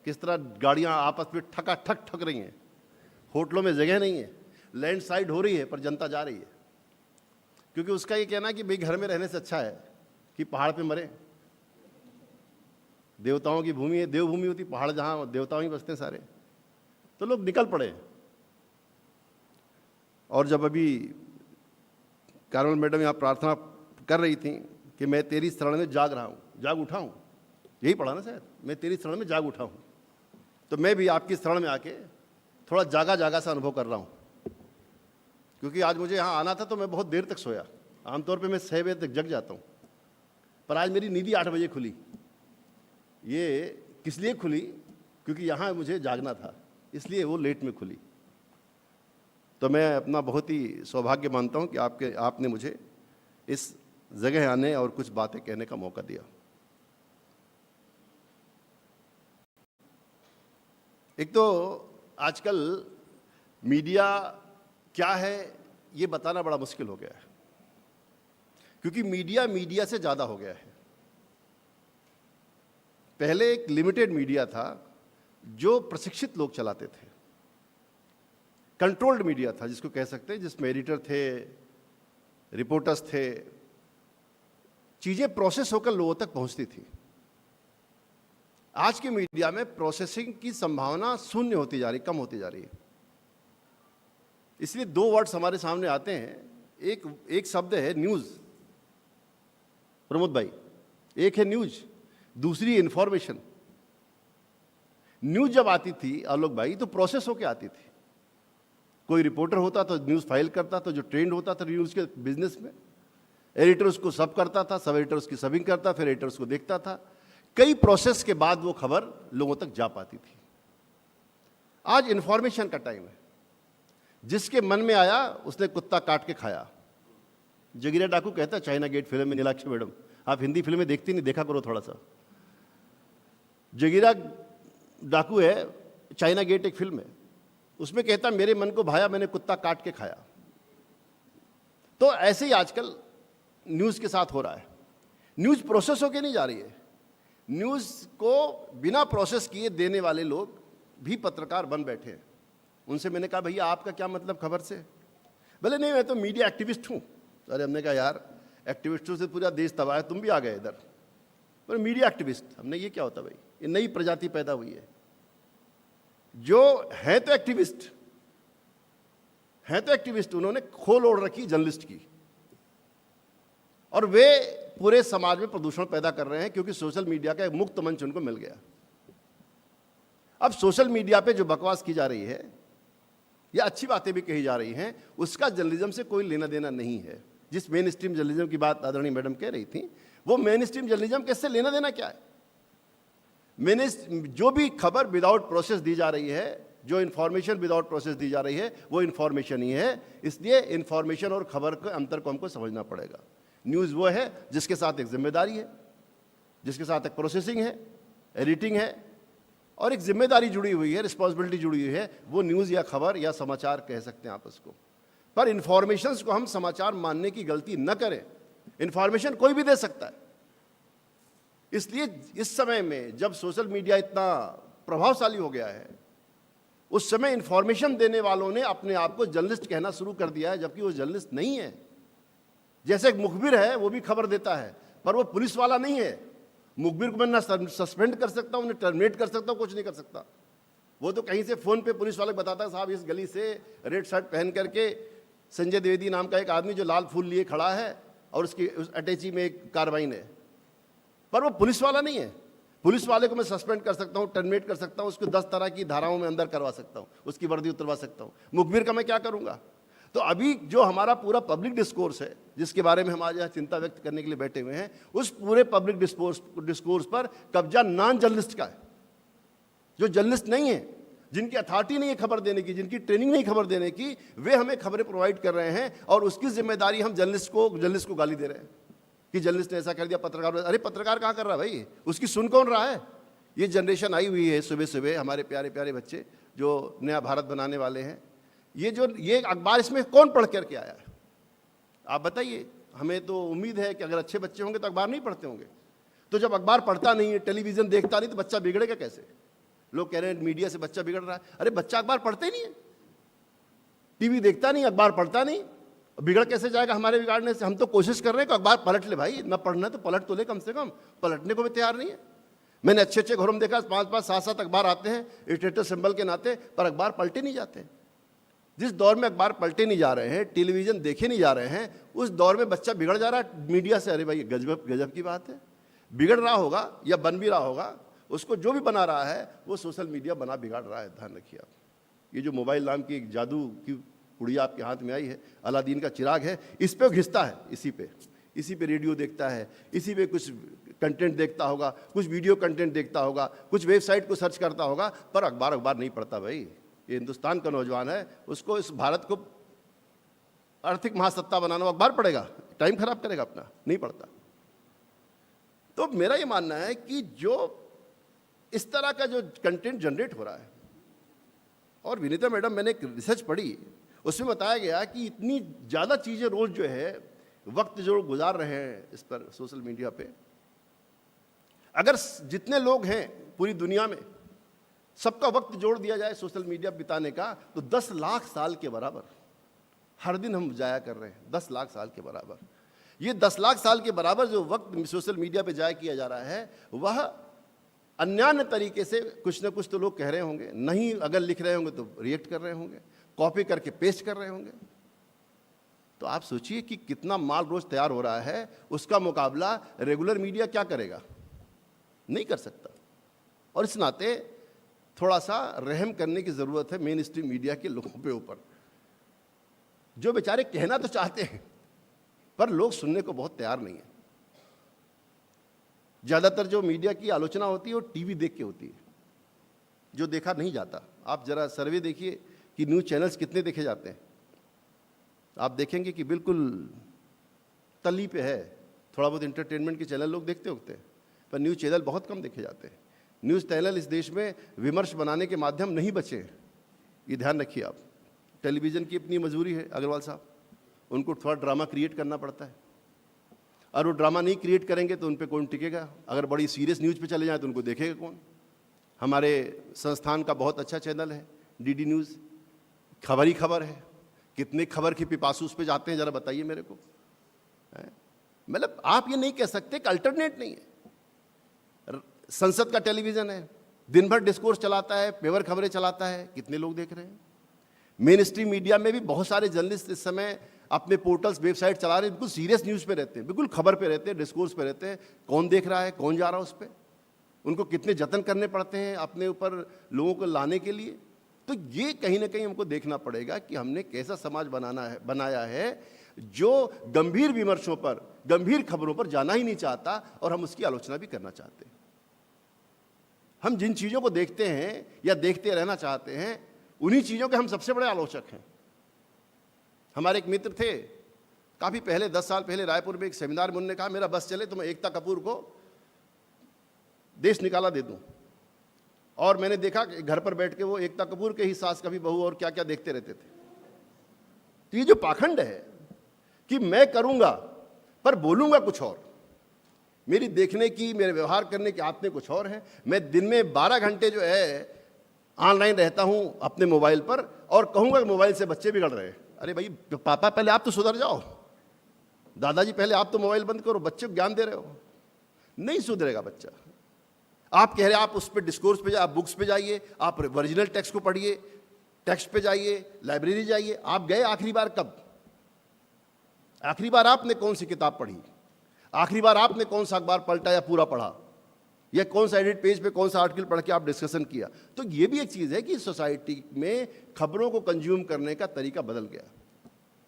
किस तरह गाड़ियां आपस में ठका ठक ठक रही हैं, होटलों में जगह नहीं है, लैंडस्लाइड हो रही है पर जनता जा रही है, क्योंकि उसका ये कहना है कि भाई घर में रहने से अच्छा है कि पहाड़ पे मरे। देवताओं की भूमि है, देवभूमि होती पहाड़, जहाँ देवताओं ही बसते हैं सारे। तो लोग निकल पड़े। और जब अभी कार्मल मैडम यहाँ प्रार्थना कर रही थी कि मैं तेरी शरण में जाग रहा हूँ, जाग उठा हूँ, यही पढ़ा ना शायद, मैं तेरी शरण में जाग उठा हूँ, तो मैं भी आपकी शरण में आके थोड़ा जागा जागा सा अनुभव कर रहा हूँ। क्योंकि आज मुझे यहाँ आना था तो मैं बहुत देर तक सोया। आमतौर पे मैं 6 बजे तक जग जाता हूँ, पर आज मेरी नींद ही 8 बजे खुली। ये किस लिए खुली? क्योंकि यहाँ मुझे जागना था, इसलिए वो लेट में खुली। तो मैं अपना बहुत ही सौभाग्य मानता हूँ कि आपने मुझे इस जगह आने और कुछ बातें कहने का मौका दिया। एक तो आजकल मीडिया क्या है ये बताना बड़ा मुश्किल हो गया है, क्योंकि मीडिया से ज़्यादा हो गया है। पहले एक लिमिटेड मीडिया था जो प्रशिक्षित लोग चलाते थे, कंट्रोल्ड मीडिया था जिसको कह सकते हैं, जिसमें एडिटर थे, रिपोर्टर्स थे, चीज़ें प्रोसेस होकर लोगों तक पहुंचती थी। आज के मीडिया में प्रोसेसिंग की संभावना शून्य होती जा रही, कम होती जा रही है। इसलिए 2 वर्ड्स हमारे सामने आते हैं। एक शब्द है न्यूज़, प्रमोद भाई, एक है न्यूज़, दूसरी इंफॉर्मेशन। न्यूज़ जब आती थी आलोक भाई तो प्रोसेस होके आती थी। कोई रिपोर्टर होता तो न्यूज़ फाइल करता, तो जो ट्रेंड होता था न्यूज़ के बिजनेस में, एडिटर उसको सब करता था, सब एडिटर उसकी सबिंग करता, फिर एडिटर उसको देखता था। कई प्रोसेस के बाद वो खबर लोगों तक जा पाती थी। आज इंफॉर्मेशन का टाइम है, जिसके मन में आया उसने कुत्ता काट के खाया। जगीरा डाकू कहता है चाइना गेट फिल्म में, नीलाक्षी मैडम आप हिंदी फिल्में देखती नहीं, देखा करो थोड़ा सा। जगीरा डाकू है, चाइना गेट एक फिल्म है, उसमें कहता मेरे मन को भाया, मैंने कुत्ता काट के खाया। तो ऐसे ही आजकल न्यूज़ के साथ हो रहा है। न्यूज़ प्रोसेस होके नहीं जा रही है, न्यूज़ को बिना प्रोसेस किए देने वाले लोग भी पत्रकार बन बैठे हैं। उनसे मैंने कहा भैया आपका क्या मतलब खबर से? बोले नहीं मैं तो मीडिया एक्टिविस्ट हूँ। अरे हमने कहा यार एक्टिविस्टों से पूरा देश तबाह है, तुम भी आ गए इधर। बोले मीडिया एक्टिविस्ट, हमने ये क्या होता भाई? ये नई प्रजाति पैदा हुई है। जो है तो एक्टिविस्ट, उन्होंने खोल ओढ़ रखी जर्नलिस्ट की, और वे पूरे समाज में प्रदूषण पैदा कर रहे हैं, क्योंकि सोशल मीडिया का एक मुक्त मंच उनको मिल गया। अब सोशल मीडिया पे जो बकवास की जा रही है या अच्छी बातें भी कही जा रही हैं, उसका जर्नलिज्म से कोई लेना देना नहीं है। जिस मेन स्ट्रीम जर्नलिज्म की बात आदरणीय मैडम कह रही थी, वो मेन स्ट्रीम जर्नलिज्म किससे लेना देना क्या है? मैंने जो भी खबर विदाउट प्रोसेस दी जा रही है, जो इन्फॉर्मेशन विदाउट प्रोसेस दी जा रही है, वो इन्फॉर्मेशन ही है। इसलिए इन्फॉर्मेशन और खबर के अंतर को हमको समझना पड़ेगा। न्यूज़ वो है जिसके साथ एक जिम्मेदारी है, जिसके साथ एक प्रोसेसिंग है, एडिटिंग है, और एक जिम्मेदारी जुड़ी हुई है, रिस्पॉन्सिबिलिटी जुड़ी हुई है। वो न्यूज़ या खबर या समाचार कह सकते हैं आप उसको। पर इन्फॉर्मेशंस को हम समाचार मानने की गलती न करें। इन्फॉर्मेशन कोई भी दे सकता है। इसलिए इस समय में जब सोशल मीडिया इतना प्रभावशाली हो गया है, उस समय इन्फॉर्मेशन देने वालों ने अपने आप को जर्नलिस्ट कहना शुरू कर दिया है, जबकि वो जर्नलिस्ट नहीं है। जैसे एक मुखबिर है, वो भी खबर देता है, पर वो पुलिस वाला नहीं है। मुखबिर को मैं ना सस्पेंड कर सकता हूँ, ना टर्मिनेट कर सकता हूँ, कुछ नहीं कर सकता। वो तो कहीं से फ़ोन पे पुलिस वाले को बताता है साहब इस गली से रेड शर्ट पहन करके संजय द्विवेदी नाम का एक आदमी जो लाल फूल लिए खड़ा है और उसकी उस अटैची में एक कार्बाइन है, पर वो पुलिस वाला नहीं है। पुलिस वाले को मैं सस्पेंड कर सकता हूँ, टर्मिनेट कर सकता हूँ, उसको 10 तरह की धाराओं में अंदर करवा सकता हूँ, उसकी वर्दी उतरवा सकता हूँ। मुखबिर का मैं क्या करूँगा? तो अभी जो हमारा पूरा पब्लिक डिस्कोर्स है, जिसके बारे में हम आज यहाँ चिंता व्यक्त करने के लिए बैठे हुए हैं, उस पूरे पब्लिक डिस्कोर्स पर कब्जा नॉन जर्नलिस्ट का है। जो जर्नलिस्ट नहीं है, जिनकी अथॉरिटी नहीं है खबर देने की, जिनकी ट्रेनिंग नहीं खबर देने की, वे हमें खबरें प्रोवाइड कर रहे हैं, और उसकी जिम्मेदारी हम जर्नलिस्ट को गाली दे रहे हैं। कि जर्नलिस्ट ने ऐसा कर दिया, पत्रकार, अरे पत्रकार कहाँ कर रहा है भाई, उसकी सुन कौन रहा है? ये जनरेशन आई हुई है सुबह सुबह, हमारे प्यारे प्यारे बच्चे जो नया भारत बनाने वाले हैं, ये अखबार इसमें कौन पढ़ करके आया है? आप बताइए। हमें तो उम्मीद है कि अगर अच्छे बच्चे होंगे तो अखबार नहीं पढ़ते होंगे। तो जब अखबार पढ़ता नहीं है, टेलीविज़न देखता नहीं, तो बच्चा बिगड़ेगा कैसे? लोग कह रहे हैं मीडिया से बच्चा बिगड़ रहा है। अरे बच्चा अखबार पढ़ते ही नहीं है, टीवी देखता नहीं, अखबार पढ़ता नहीं, बिगड़ कैसे जाएगा हमारे बिगाड़ने से? हम तो कोशिश कर रहे हैं कि अखबार पलट ले भाई, ना पढ़ना तो पलट तो ले, कम से कम पलटने को भी तैयार नहीं है। मैंने अच्छे अच्छे घरों में देखा 5-5, 7-7 अखबार आते हैं स्टेटस सिंबल के नाते, पर अखबार पलटे नहीं जाते। जिस दौर में अखबार पलटे नहीं जा रहे हैं, टेलीविज़न देखे नहीं जा रहे हैं, उस दौर में बच्चा बिगड़ जा रहा है मीडिया से। अरे भाई गजब गजब की बात है। बिगड़ रहा होगा या बन भी रहा होगा, उसको जो भी बना रहा है वो सोशल मीडिया बना बिगाड़ रहा है। ध्यान रखिए आप। ये जो मोबाइल नाम की एक जादू की पुड़िया आपके हाथ में आई है, अलादीन का चिराग है, इस पे घिसता है, इसी पे रेडियो देखता है, इसी पे कुछ कंटेंट देखता होगा, कुछ वीडियो कंटेंट देखता होगा, कुछ वेबसाइट को सर्च करता होगा, पर अखबार नहीं पढ़ता भाई। ये हिंदुस्तान का नौजवान है, उसको इस भारत को आर्थिक महासत्ता बनाना, अखबार पढ़ेगा, टाइम खराब करेगा अपना, नहीं पढ़ता। तो मेरा ये मानना है कि जो इस तरह का जो कंटेंट जनरेट हो रहा है, और विनीता मैडम, मैंने एक रिसर्च पढ़ी, उसमें बताया गया कि इतनी ज़्यादा चीज़ें रोज़ जो है वक्त जो गुजार रहे हैं इस पर सोशल मीडिया पे, अगर जितने लोग हैं पूरी दुनिया में सबका वक्त जोड़ दिया जाए सोशल मीडिया बिताने का, तो 10 लाख साल के बराबर हर दिन हम जाया कर रहे हैं। 10 लाख साल के बराबर, ये 10 लाख साल के बराबर जो वक्त सोशल मीडिया पे जाया किया जा रहा है, वह अन्यान्य तरीके से कुछ ना कुछ तो लोग कह रहे होंगे, नहीं अगर लिख रहे होंगे तो रिएक्ट कर रहे होंगे, कॉपी करके पेस्ट कर रहे होंगे। तो आप सोचिए कि कितना माल रोज तैयार हो रहा है, उसका मुकाबला रेगुलर मीडिया क्या करेगा? नहीं कर सकता। और इस नाते थोड़ा सा रहम करने की ज़रूरत है मेन स्ट्रीम मीडिया के लोगों पे ऊपर, जो बेचारे कहना तो चाहते हैं पर लोग सुनने को बहुत तैयार नहीं है। ज़्यादातर जो मीडिया की आलोचना होती है वो टीवी देख के होती है, जो देखा नहीं जाता। आप जरा सर्वे देखिए कि न्यूज़ चैनल्स कितने देखे जाते हैं। आप देखेंगे कि बिल्कुल तली पे है, थोड़ा बहुत इंटरटेनमेंट के चैनल लोग देखते होते हैं, पर न्यूज़ चैनल बहुत कम देखे जाते हैं। न्यूज़ चैनल इस देश में विमर्श बनाने के माध्यम नहीं बचे, ये ध्यान रखिए आप। टेलीविज़न की अपनी मजबूरी है अग्रवाल साहब, उनको थोड़ा ड्रामा क्रिएट करना पड़ता है, और वो ड्रामा नहीं क्रिएट करेंगे तो उन पे कौन टिकेगा? अगर बड़ी सीरियस न्यूज़ पे चले जाए तो उनको देखेगा कौन? हमारे संस्थान का बहुत अच्छा चैनल है डीडी न्यूज़, खबर ही खबर है। कितने खबर के पिपासु उस पे जाते हैं, ज़रा बताइए मेरे को। मतलब आप ये नहीं कह सकते कि अल्टरनेट नहीं है। संसद का टेलीविज़न है, दिन भर डिस्कोर्स चलाता है, पेपर खबरें चलाता है, कितने लोग देख रहे हैं? मेन स्ट्रीम मीडिया में भी बहुत सारे जर्नलिस्ट इस समय अपने पोर्टल्स, वेबसाइट चला रहे हैं, बिल्कुल सीरियस न्यूज़ पे रहते हैं, बिल्कुल खबर पे रहते हैं, डिस्कोर्स पे रहते हैं। कौन देख रहा है, कौन जा रहा है उस पर? उनको कितने जतन करने पड़ते हैं अपने ऊपर लोगों को लाने के लिए। तो ये कहीं ना कहीं हमको देखना पड़ेगा कि हमने कैसा समाज बनाया है जो गंभीर विमर्शों पर, गंभीर खबरों पर जाना ही नहीं चाहता, और हम उसकी आलोचना भी करना चाहते हैं। हम जिन चीज़ों को देखते हैं या देखते रहना चाहते हैं, उन्हीं चीज़ों के हम सबसे बड़े आलोचक हैं। हमारे एक मित्र थे काफ़ी पहले, 10 साल पहले रायपुर में एक सेमिनार में, उन्होंने कहा मेरा बस चले तो मैं एकता कपूर को देश निकाला दे दूं। और मैंने देखा कि घर पर बैठ के वो एकता कपूर के ही सास कभी बहू और क्या क्या देखते रहते थे। तो ये जो पाखंड है कि मैं करूंगा पर बोलूंगा कुछ और, मेरी देखने की, मेरे व्यवहार करने की आदतें कुछ और हैं। मैं दिन में 12 घंटे जो है ऑनलाइन रहता हूं अपने मोबाइल पर, और कहूंगा कि मोबाइल से बच्चे बिगड़ रहे हैं। अरे भाई पापा पहले आप तो सुधर जाओ, दादाजी पहले आप तो मोबाइल बंद करो, बच्चे को ज्ञान दे रहे हो। नहीं सुधरेगा बच्चा। आप कह रहे हैं आप उस पर डिस्कोर्स पे जाइए, आप बुक्स पे जाइए, आप ओरिजिनल टेक्स्ट को पढ़िए, टेक्स्ट पे जाइए, लाइब्रेरी जाइए। आप गए आखिरी बार कब? आखिरी बार आपने कौन सी किताब पढ़ी? आखिरी बार आपने कौन सा अखबार पलटा या पूरा पढ़ा, या कौन सा एडिट पेज पे कौन सा आर्टिकल पढ़ के आप डिस्कशन किया? तो ये भी एक चीज़ है कि सोसाइटी में खबरों को कंज्यूम करने का तरीका बदल गया।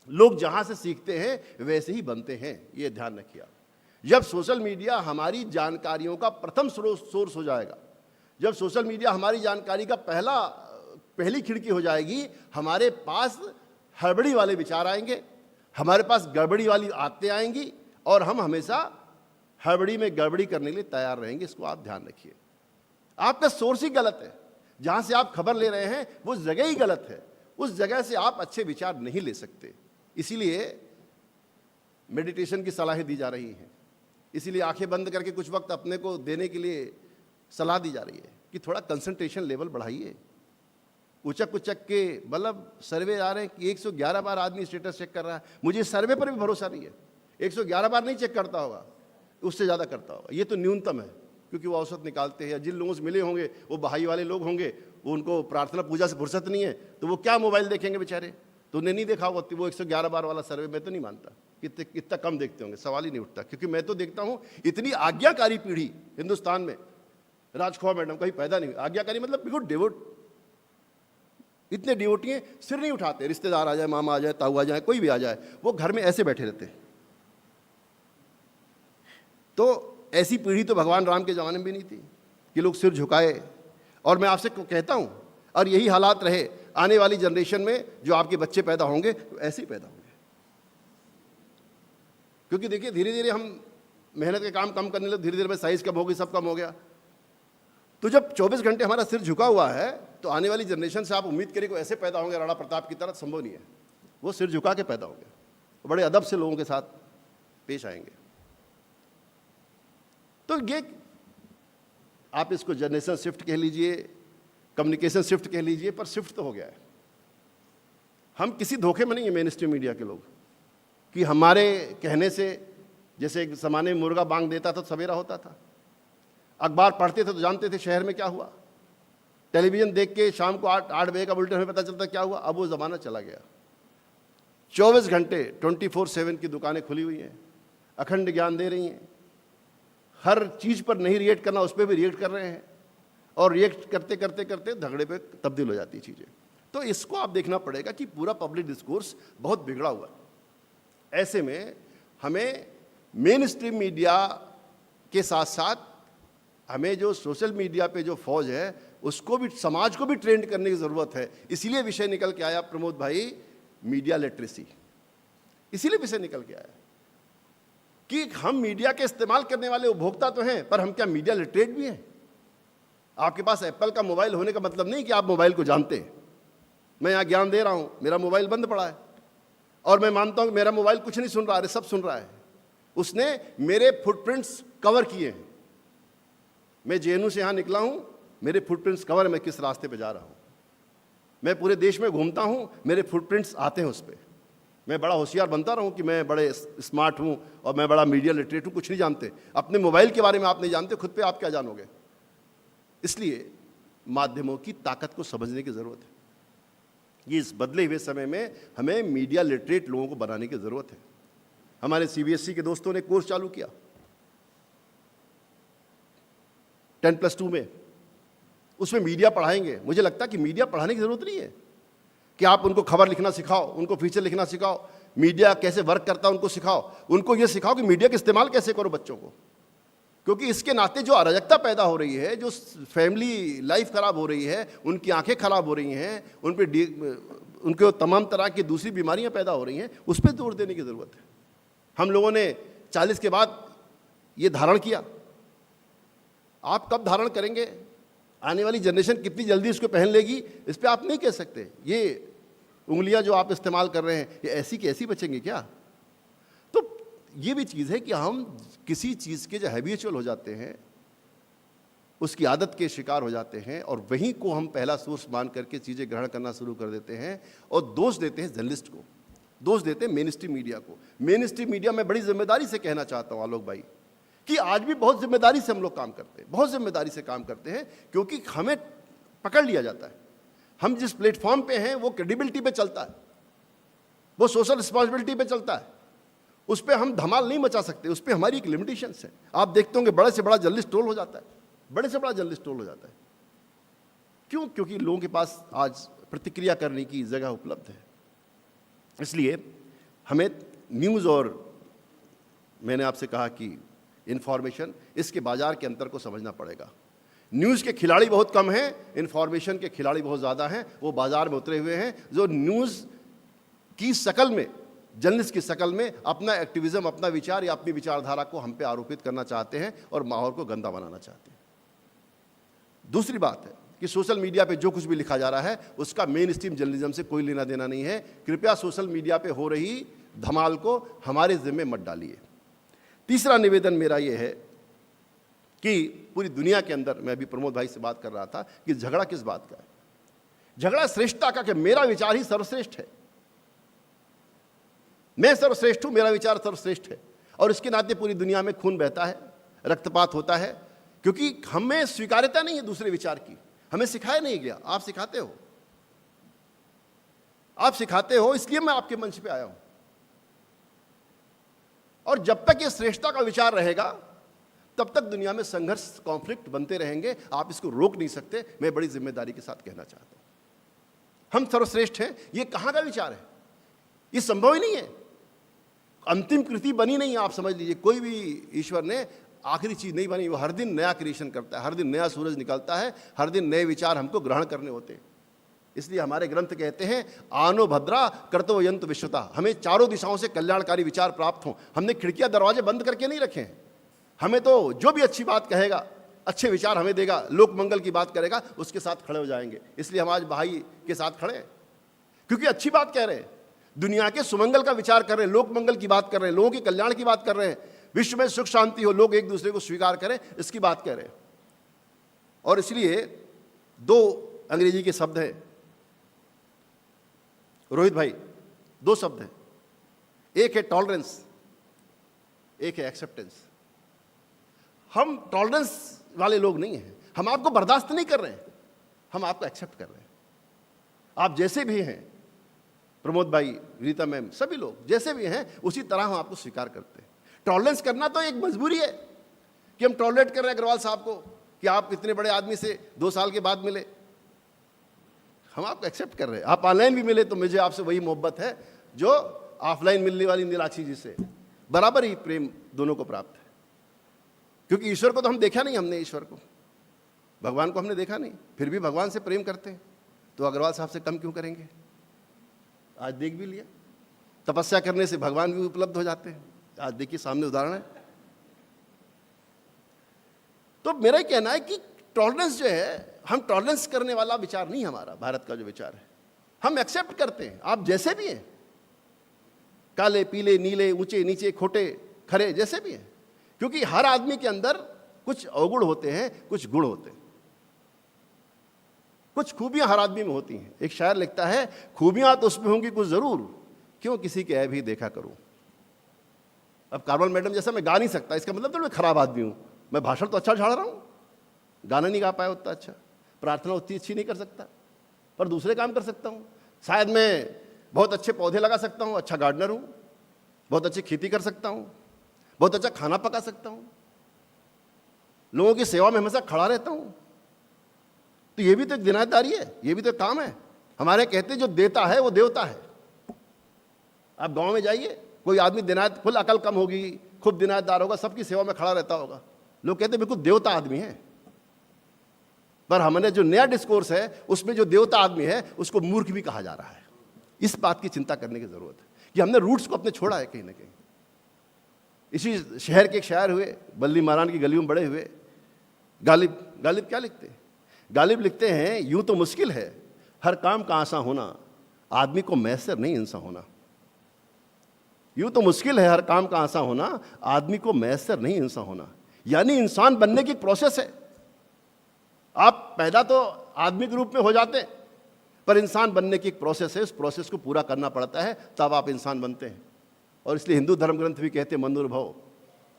लोग जहाँ से सीखते हैं वैसे ही बनते हैं, ये ध्यान रखिए। जब सोशल मीडिया हमारी जानकारियों का प्रथम सोर्स हो जाएगा, जब सोशल मीडिया हमारी जानकारी का पहली खिड़की हो जाएगी, हमारे पास हड़बड़ी वाले विचार आएंगे, हमारे पास गड़बड़ी वाली आदतें आएंगी, और हम हमेशा हड़बड़ी में गड़बड़ी करने के लिए तैयार रहेंगे, इसको आप ध्यान रखिए। आपका सोर्स ही गलत है, जहां से आप खबर ले रहे हैं वो जगह ही गलत है, उस जगह से आप अच्छे विचार नहीं ले सकते। इसीलिए मेडिटेशन की सलाहें दी जा रही हैं, इसीलिए आंखें बंद करके कुछ वक्त अपने को देने के लिए सलाह दी जा रही है कि थोड़ा कंसंट्रेशन लेवल बढ़ाइए। उचक उचक के मतलब सर्वे आ रहे हैं कि 111 बार आदमी स्टेटस चेक कर रहा है। मुझे सर्वे पर भी भरोसा नहीं है, 111 बार नहीं चेक करता होगा, उससे ज़्यादा करता होगा। ये तो न्यूनतम है, क्योंकि वो औसत निकालते हैं। जिन लोगों से मिले होंगे वो बहाई वाले लोग होंगे, वो उनको प्रार्थना पूजा से फुर्सत नहीं है, तो वो क्या मोबाइल देखेंगे बेचारे। तो उन्हें नहीं देखा होगा वो 111 बार वाला सर्वे। मैं तो नहीं मानता इतना कम देखते होंगे, सवाल ही नहीं उठता। क्योंकि मैं तो देखता हूँ इतनी आज्ञाकारी पीढ़ी हिंदुस्तान में, राजखोआ मैडम कहीं पैदा नहीं हुई। आज्ञाकारी मतलब बिल्कुल डिवोट, इतने डिवोटी हैं, सिर नहीं उठाते। रिश्तेदार आ जाए, मामा आ जाए, ताऊ आ जाए, कोई भी आ जाए, वो घर में ऐसे बैठे रहते हैं। तो ऐसी पीढ़ी तो भगवान राम के ज़माने में भी नहीं थी कि लोग सिर झुकाए। और मैं आपसे कहता हूँ, और यही हालात रहे आने वाली जनरेशन में, जो आपके बच्चे पैदा होंगे तो ऐसे ही पैदा होंगे। क्योंकि देखिए धीरे धीरे हम मेहनत के काम कम करने लगे, धीरे धीरे में साइज कम हो गई, सब कम हो गया। तो जब 24 घंटे हमारा सिर झुका हुआ है, तो आने वाली जनरेशन से आप उम्मीद करिए को ऐसे पैदा होंगे राणा प्रताप की तरह, संभव नहीं है। वो सिर झुका के पैदा होंगे, बड़े अदब से लोगों के साथ पेश आएंगे। तो ये आप इसको जनरेशन शिफ्ट कह लीजिए, कम्युनिकेशन शिफ्ट कह लीजिए, पर शिफ्ट तो हो गया है। हम किसी धोखे में नहीं है मेन स्ट्रीम मीडिया के लोग, कि हमारे कहने से, जैसे एक ज़माने में मुर्गा बांग देता था तो सवेरा होता था, अखबार पढ़ते थे तो जानते थे शहर में क्या हुआ, टेलीविज़न देख के शाम को 8 बजे का बुलेटिन हमें पता चलता क्या हुआ। अब वो ज़माना चला गया। 24 घंटे 24/7 की दुकानें खुली हुई हैं, अखंड ज्ञान दे रही हैं। हर चीज़ पर नहीं रिएक्ट करना, उस पर भी रिएक्ट कर रहे हैं, और रिएक्ट करते करते करते झगड़े पे तब्दील हो जाती चीज़ें। तो इसको आप देखना पड़ेगा कि पूरा पब्लिक डिस्कोर्स बहुत बिगड़ा हुआ है। ऐसे में हमें मेन स्ट्रीम मीडिया के साथ साथ हमें जो सोशल मीडिया पे जो फौज है, उसको भी, समाज को भी ट्रेंड करने की ज़रूरत है। इसीलिए विषय निकल के आया प्रमोद भाई, मीडिया लिटरेसी। इसीलिए विषय निकल के आया कि हम मीडिया के इस्तेमाल करने वाले उपभोक्ता तो हैं, पर हम क्या मीडिया लिटरेट भी हैं? आपके पास एप्पल का मोबाइल होने का मतलब नहीं कि आप मोबाइल को जानते हैं। मैं यहाँ ज्ञान दे रहा हूँ, मेरा मोबाइल बंद पड़ा है, और मैं मानता हूँ कि मेरा मोबाइल कुछ नहीं सुन रहा है, सब सुन रहा है। उसने मेरे फुटप्रिंट्स कवर किए हैं। मैं जेएनयू से यहाँ निकला हूँ, मेरे फुटप्रिंट्स कवर है, मैं किस रास्ते पे जा रहा हूँ। मैं पूरे देश में घूमता हूँ, मेरे फुटप्रिंट्स आते हैं उस पर। मैं बड़ा होशियार बनता रहूँ कि मैं बड़े स्मार्ट हूँ और मैं बड़ा मीडिया लिटरेट हूँ, कुछ नहीं जानते। अपने मोबाइल के बारे में आप नहीं जानते, खुद पे आप क्या जानोगे। इसलिए माध्यमों की ताकत को समझने की ज़रूरत है। ये इस बदले हुए समय में हमें मीडिया लिटरेट लोगों को बनाने की ज़रूरत है। हमारे सीबीएसई के दोस्तों ने कोर्स चालू किया 10+2 में, उसमें मीडिया पढ़ाएंगे। मुझे लगता है कि मीडिया पढ़ाने की ज़रूरत नहीं है कि आप उनको खबर लिखना सिखाओ, उनको फीचर लिखना सिखाओ, मीडिया कैसे वर्क करता है उनको सिखाओ। उनको ये सिखाओ कि मीडिया का इस्तेमाल कैसे करो बच्चों को। क्योंकि इसके नाते जो अराजकता पैदा हो रही है, जो फैमिली लाइफ खराब हो रही है, उनकी आंखें खराब हो रही हैं, उन पर उनको तमाम तरह की दूसरी बीमारियां पैदा हो रही हैं, उस पर जोर देने की ज़रूरत है। हम लोगों ने 40 के बाद ये धारण किया, आप कब धारण करेंगे, आने वाली जनरेशन कितनी जल्दी इसको पहन लेगी, इस पर आप नहीं कह सकते। ये उंगलियां जो आप इस्तेमाल कर रहे हैं, ये ऐसी की ऐसी बचेंगी क्या? तो ये भी चीज़ है कि हम किसी चीज़ के जो हैबिचुअल हो जाते हैं, उसकी आदत के शिकार हो जाते हैं, और वहीं को हम पहला सोर्स मान करके चीज़ें ग्रहण करना शुरू कर देते हैं, और दोष देते हैं जर्नलिस्ट को, दोष देते हैं मेन स्ट्रीम मीडिया को। मेन स्ट्रीम मीडिया में बड़ी जिम्मेदारी से कहना चाहता हूँ आलोक भाई, कि आज भी बहुत जिम्मेदारी से हम लोग काम करते हैं, बहुत जिम्मेदारी से काम करते हैं, क्योंकि हमें पकड़ लिया जाता है। हम जिस प्लेटफॉर्म पे हैं वो क्रेडिबिलिटी पे चलता है, वो सोशल रिस्पॉन्सिबिलिटी पे चलता है, उस पर हम धमाल नहीं मचा सकते, उस पर हमारी एक लिमिटेशंस है। आप देखते होंगे बड़े से बड़ा जर्नलिस्ट ट्रोल हो जाता है, बड़े से बड़ा जर्नलिस्ट ट्रोल हो जाता है। क्यों? क्योंकि लोगों के पास आज प्रतिक्रिया करने की जगह उपलब्ध है। इसलिए हमें न्यूज़, और मैंने आपसे कहा कि इन्फॉर्मेशन, इसके बाजार के अंतर को समझना पड़ेगा। न्यूज़ के खिलाड़ी बहुत कम हैं, इन्फॉर्मेशन के खिलाड़ी बहुत ज़्यादा हैं। वो बाजार में उतरे हुए हैं, जो न्यूज़ की शक्ल में जर्नलिस्ट की शक्ल में अपना एक्टिविज्म, अपना विचार या अपनी विचारधारा को हम पे आरोपित करना चाहते हैं और माहौल को गंदा बनाना चाहते हैं। दूसरी बात है कि सोशल मीडिया पे जो कुछ भी लिखा जा रहा है उसका मेन स्ट्रीम जर्नलिज्म से कोई लेना देना नहीं है। कृपया सोशल मीडिया पे हो रही धमाल को हमारे जिम्मे मत डालिए। तीसरा निवेदन मेरा ये है कि पूरी दुनिया के अंदर, मैं अभी प्रमोद भाई से बात कर रहा था कि झगड़ा किस बात का है। झगड़ा श्रेष्ठता का, कि मेरा विचार ही सर्वश्रेष्ठ है, मैं सर्वश्रेष्ठ हूं, मेरा विचार सर्वश्रेष्ठ है, और इसके नाते पूरी दुनिया में खून बहता है, रक्तपात होता है, क्योंकि हमें स्वीकार्यता नहीं है दूसरे विचार की। हमें सिखाया नहीं गया, आप सिखाते हो, आप सिखाते हो, इसलिए मैं आपके मंच पे आया हूं। और जब तक ये श्रेष्ठता का विचार रहेगा तब तक दुनिया में संघर्ष, कॉन्फ्लिक्ट बनते रहेंगे। आप इसको रोक नहीं सकते। मैं बड़ी जिम्मेदारी के साथ कहना चाहता हूं, हम सर्वश्रेष्ठ हैं, ये कहां का विचार है? ये संभव ही नहीं है। अंतिम कृति बनी नहीं है, आप समझ लीजिए। कोई भी ईश्वर ने आखिरी चीज नहीं बनी। वो हर दिन नया क्रिएशन करता है, हर दिन नया सूरज निकलता है, हर दिन नए विचार हमको ग्रहण करने होते हैं। इसलिए हमारे ग्रंथ कहते हैं आनो भद्रा कर्तव्य यंत्र विश्वता, हमें चारों दिशाओं से कल्याणकारी विचार प्राप्त हों। हमने खिड़कियां दरवाजे बंद करके नहीं रखे हैं। हमें तो जो भी अच्छी बात कहेगा, अच्छे विचार हमें देगा, लोक मंगल की बात करेगा, उसके साथ खड़े हो जाएंगे। इसलिए हम आज भाई के साथ खड़े हैं, क्योंकि अच्छी बात कह रहे हैं, दुनिया के सुमंगल का विचार कर रहे हैं, लोक मंगल की बात कर रहे हैं, लोगों के कल्याण की बात कर रहे हैं, विश्व में सुख शांति हो, लोग एक दूसरे को स्वीकार करें, इसकी बात कह रहे हैं। और इसलिए दो अंग्रेजी के शब्द हैं रोहित भाई, दो शब्द हैं, एक है टॉलरेंस, एक है एक्सेप्टेंस। हम टॉलरेंस वाले लोग नहीं हैं, हम आपको बर्दाश्त नहीं कर रहे हैं, हम आपको एक्सेप्ट कर रहे हैं। आप जैसे भी हैं, प्रमोद भाई, रीता मैम, सभी लोग जैसे भी हैं उसी तरह हम आपको स्वीकार करते हैं। टॉलरेंस करना तो एक मजबूरी है कि हम टॉलरेट कर रहे हैं अग्रवाल साहब को कि आप इतने बड़े आदमी से 2 साल के बाद मिले। हम आपको एक्सेप्ट कर रहे हैं। आप ऑनलाइन भी मिले तो मुझे आपसे वही मोहब्बत है जो ऑफलाइन मिलने वाली नीलाक्षी जी से, बराबर ही प्रेम दोनों को प्राप्त है। क्योंकि ईश्वर को तो हम देखा नहीं, हमने ईश्वर को, भगवान को हमने देखा नहीं, फिर भी भगवान से प्रेम करते हैं, तो अग्रवाल साहब से कम क्यों करेंगे? आज देख भी लिया, तपस्या करने से भगवान भी उपलब्ध हो जाते हैं। आज देखिए सामने उदाहरण है। तो मेरा कहना है कि टॉलरेंस जो है, हम टॉलरेंस करने वाला विचार नहीं हमारा, भारत का जो विचार है, हम एक्सेप्ट करते हैं आप जैसे भी हैं, काले पीले नीले, ऊंचे नीचे, खोटे खरे, जैसे भी हैं। क्योंकि हर आदमी के अंदर कुछ अवगुण होते हैं, कुछ गुण होते हैं, कुछ खूबियां हर आदमी में होती हैं। एक शायर लिखता है, खूबियां तो उसमें होंगी कुछ जरूर, क्यों किसी के ऐब भी देखा करूं। अब कार्बन मैडम जैसा मैं गा नहीं सकता, इसका मतलब तो मैं खराब आदमी हूं। मैं भाषण तो अच्छा झाड़ रहा हूं, गाना नहीं गा पाया उतना अच्छा, प्रार्थना उतनी अच्छी नहीं कर सकता, पर दूसरे काम कर सकता हूं। शायद मैं बहुत अच्छे पौधे लगा सकता हूं, अच्छा गार्डनर हूं, बहुत अच्छी खेती कर सकता हूं, बहुत अच्छा खाना पका सकता हूं, लोगों की सेवा में हमेशा खड़ा रहता हूं। तो ये भी तो एक जिम्मेदारी है, ये भी तो काम है। हमारे कहते हैं जो देता है वो देवता है। आप गांव में जाइए, कोई आदमी दिनायत, फुल अकल कम होगी, खूब दिनायतदार होगा, सबकी सेवा में खड़ा रहता होगा, लोग कहते हैं बिल्कुल देवता आदमी है। पर हमने जो नया डिस्कोर्स है उसमें जो देवता आदमी है उसको मूर्ख भी कहा जा रहा है। इस बात की चिंता करने की जरूरत है कि हमने रूट्स को अपने छोड़ा है कहीं ना कहीं। इसी शहर के एक शायर हुए, बल्ली महारान की गलियों में बड़े हुए, गालिब क्या लिखते हैं? गालिब लिखते हैं, यूं तो मुश्किल है हर काम का आसान होना, आदमी को मैसर नहीं इंसान होना। यूं तो मुश्किल है हर काम का आसान होना, आदमी को मैसर नहीं इंसान होना। यानी इंसान बनने की प्रोसेस है। आप पैदा तो आदमी के रूप में हो जाते हैं, पर इंसान बनने की एक प्रोसेस है, उस प्रोसेस को पूरा करना पड़ता है, तब आप इंसान बनते हैं। और इसलिए हिंदू धर्म ग्रंथ भी कहते हैं मनुर्भव,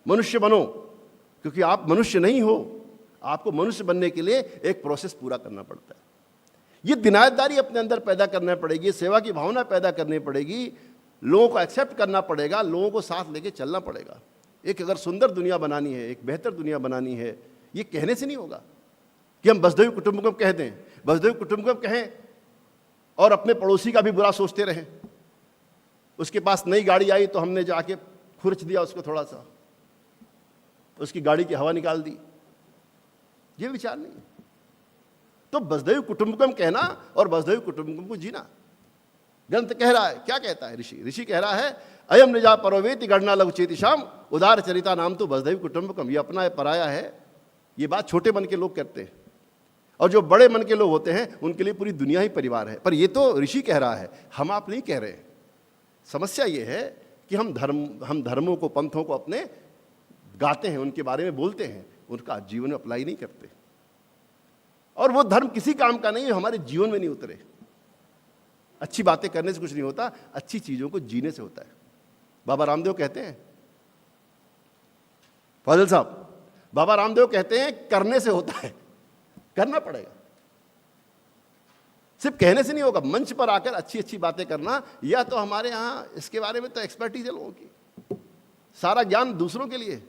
मनुष्य बनो, क्योंकि आप मनुष्य नहीं हो, आपको मनुष्य बनने के लिए एक प्रोसेस पूरा करना पड़ता है। ये दिनायतदारी अपने अंदर पैदा करना पड़ेगी, सेवा की भावना पैदा करनी पड़ेगी, लोगों को एक्सेप्ट करना पड़ेगा, लोगों को साथ लेके चलना पड़ेगा। एक अगर सुंदर दुनिया बनानी है, एक बेहतर दुनिया बनानी है, ये कहने से नहीं होगा कि हम वसुधैव कुटुंबकम कह दें, वसुधैव कुटुंबकम कहें और अपने पड़ोसी का भी बुरा सोचते रहें। उसके पास नई गाड़ी आई तो हमने जाके खुरच दिया उसको, थोड़ा सा उसकी गाड़ी की हवा निकाल दी, ये विचार नहीं है। तो वसुधैव कुटुंबकम कहना और वसुधैव कुटुंबकम को जीना, ग्रंथ कह रहा है, क्या कहता है ऋषि? ऋषि कह रहा है, अयम निजा परोवेति गणना लघुचेति शाम उदार चरिता नाम तो वसुधैव कुटुंबकम। ये अपना है पराया है, ये बात छोटे मन के लोग करते हैं, और जो बड़े मन के लोग होते हैं उनके लिए पूरी दुनिया ही परिवार है। पर ये तो ऋषि कह रहा है, हम आप नहीं कह रहे। समस्या ये है कि हम धर्मों को, पंथों को अपने गाते हैं, उनके बारे में बोलते हैं, उनका जीवन में अप्लाई नहीं करते, और वो धर्म किसी काम का नहीं है, हमारे जीवन में नहीं उतरे। अच्छी बातें करने से कुछ नहीं होता, अच्छी चीजों को जीने से होता है। बाबा रामदेव कहते हैं, फाजिल साहब, बाबा रामदेव कहते हैं करने से होता है, करना पड़ेगा, सिर्फ कहने से नहीं होगा। मंच पर आकर अच्छी अच्छी बातें करना, या तो हमारे यहाँ इसके बारे में तो एक्सपर्टीज है लोगों की, सारा ज्ञान दूसरों के लिए।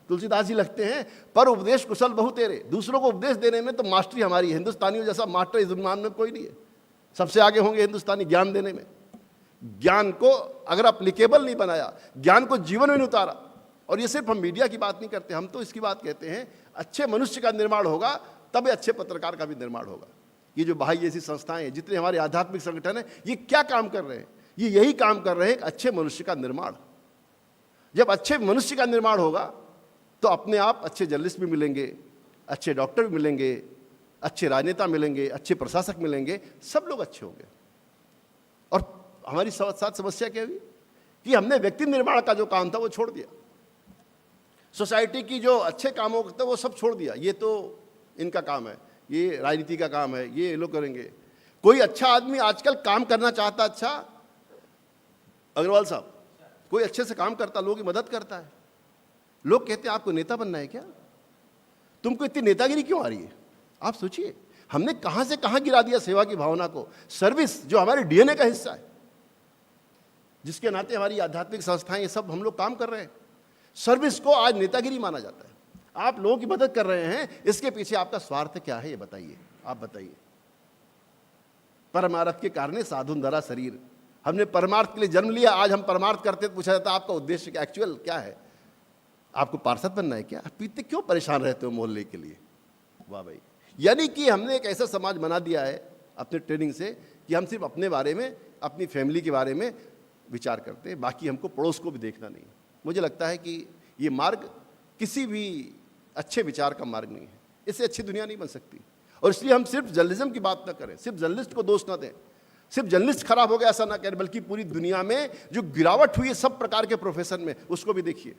तुलसीदास जी लगते हैं, पर उपदेश कुशल बहु तेरे। दूसरों को उपदेश देने में तो मास्टरी हमारी है, हिंदुस्तानियों जैसा मास्टर इस दुनिया में कोई नहीं है, सबसे आगे होंगे हिंदुस्तानी ज्ञान देने में। ज्ञान को अगर अप्लीकेबल नहीं बनाया, ज्ञान को जीवन में नहीं उतारा, और ये सिर्फ हम मीडिया की बात नहीं करते, हम तो इसकी बात कहते हैं, अच्छे मनुष्य का निर्माण होगा तब अच्छे पत्रकार का भी निर्माण होगा। ये जो भाई जैसी संस्थाएं हैं, जितने हमारे आध्यात्मिक संगठन हैं, ये क्या काम कर रहे हैं? ये यही काम कर रहे हैं, अच्छे मनुष्य का निर्माण। जब अच्छे मनुष्य का निर्माण होगा तो अपने आप अच्छे जर्नलिस्ट भी मिलेंगे, अच्छे डॉक्टर भी मिलेंगे, अच्छे राजनेता मिलेंगे, अच्छे प्रशासक मिलेंगे, सब लोग अच्छे होंगे। और हमारी साथ समस्या क्या हुई कि हमने व्यक्ति निर्माण का जो काम था वो छोड़ दिया, सोसाइटी की जो अच्छे कामों था वो सब छोड़ दिया। ये तो इनका काम है, ये राजनीति का काम है, ये लोग करेंगे। कोई अच्छा आदमी आजकल काम करना चाहता, अच्छा अग्रवाल साहब, कोई अच्छे से काम करता, लोगों की मदद करता है। लोग कहते हैं आपको नेता बनना है क्या? तुमको इतनी नेतागिरी क्यों आ रही है? आप सोचिए, हमने कहां से कहां गिरा दिया सेवा की भावना को। सर्विस जो हमारे डीएनए का हिस्सा है, जिसके नाते हमारी आध्यात्मिक संस्थाएं ये सब हम लोग काम कर रहे हैं, सर्विस को आज नेतागिरी माना जाता है। आप लोगों की मदद कर रहे हैं, इसके पीछे आपका स्वार्थ क्या है? ये बताइए, आप बताइए। परमार्थ के कारण साधुन धरा शरीर, हमने परमार्थ के लिए जन्म लिया, आज हम परमार्थ करते तो पूछा जाता आपका उद्देश्य क्या, एक्चुअल क्या है? आपको पार्षद बनना है क्या? पीते क्यों परेशान रहते हो मोहल्ले के लिए? वाह भाई, यानी कि हमने एक ऐसा समाज बना दिया है अपने ट्रेनिंग से कि हम सिर्फ अपने बारे में, अपनी फैमिली के बारे में विचार करते हैं, बाकी हमको पड़ोस को भी देखना नहीं। मुझे लगता है कि ये मार्ग किसी भी अच्छे विचार का मार्ग नहीं है, इससे अच्छी दुनिया नहीं बन सकती। और इसलिए हम सिर्फ जर्नलिज्म की बात ना करें, सिर्फ जर्नलिस्ट को दोष ना दें, सिर्फ जर्नलिस्ट खराब हो गया ऐसा ना करें, बल्कि पूरी दुनिया में जो गिरावट हुई है सब प्रकार के प्रोफेशन में, उसको भी देखिए।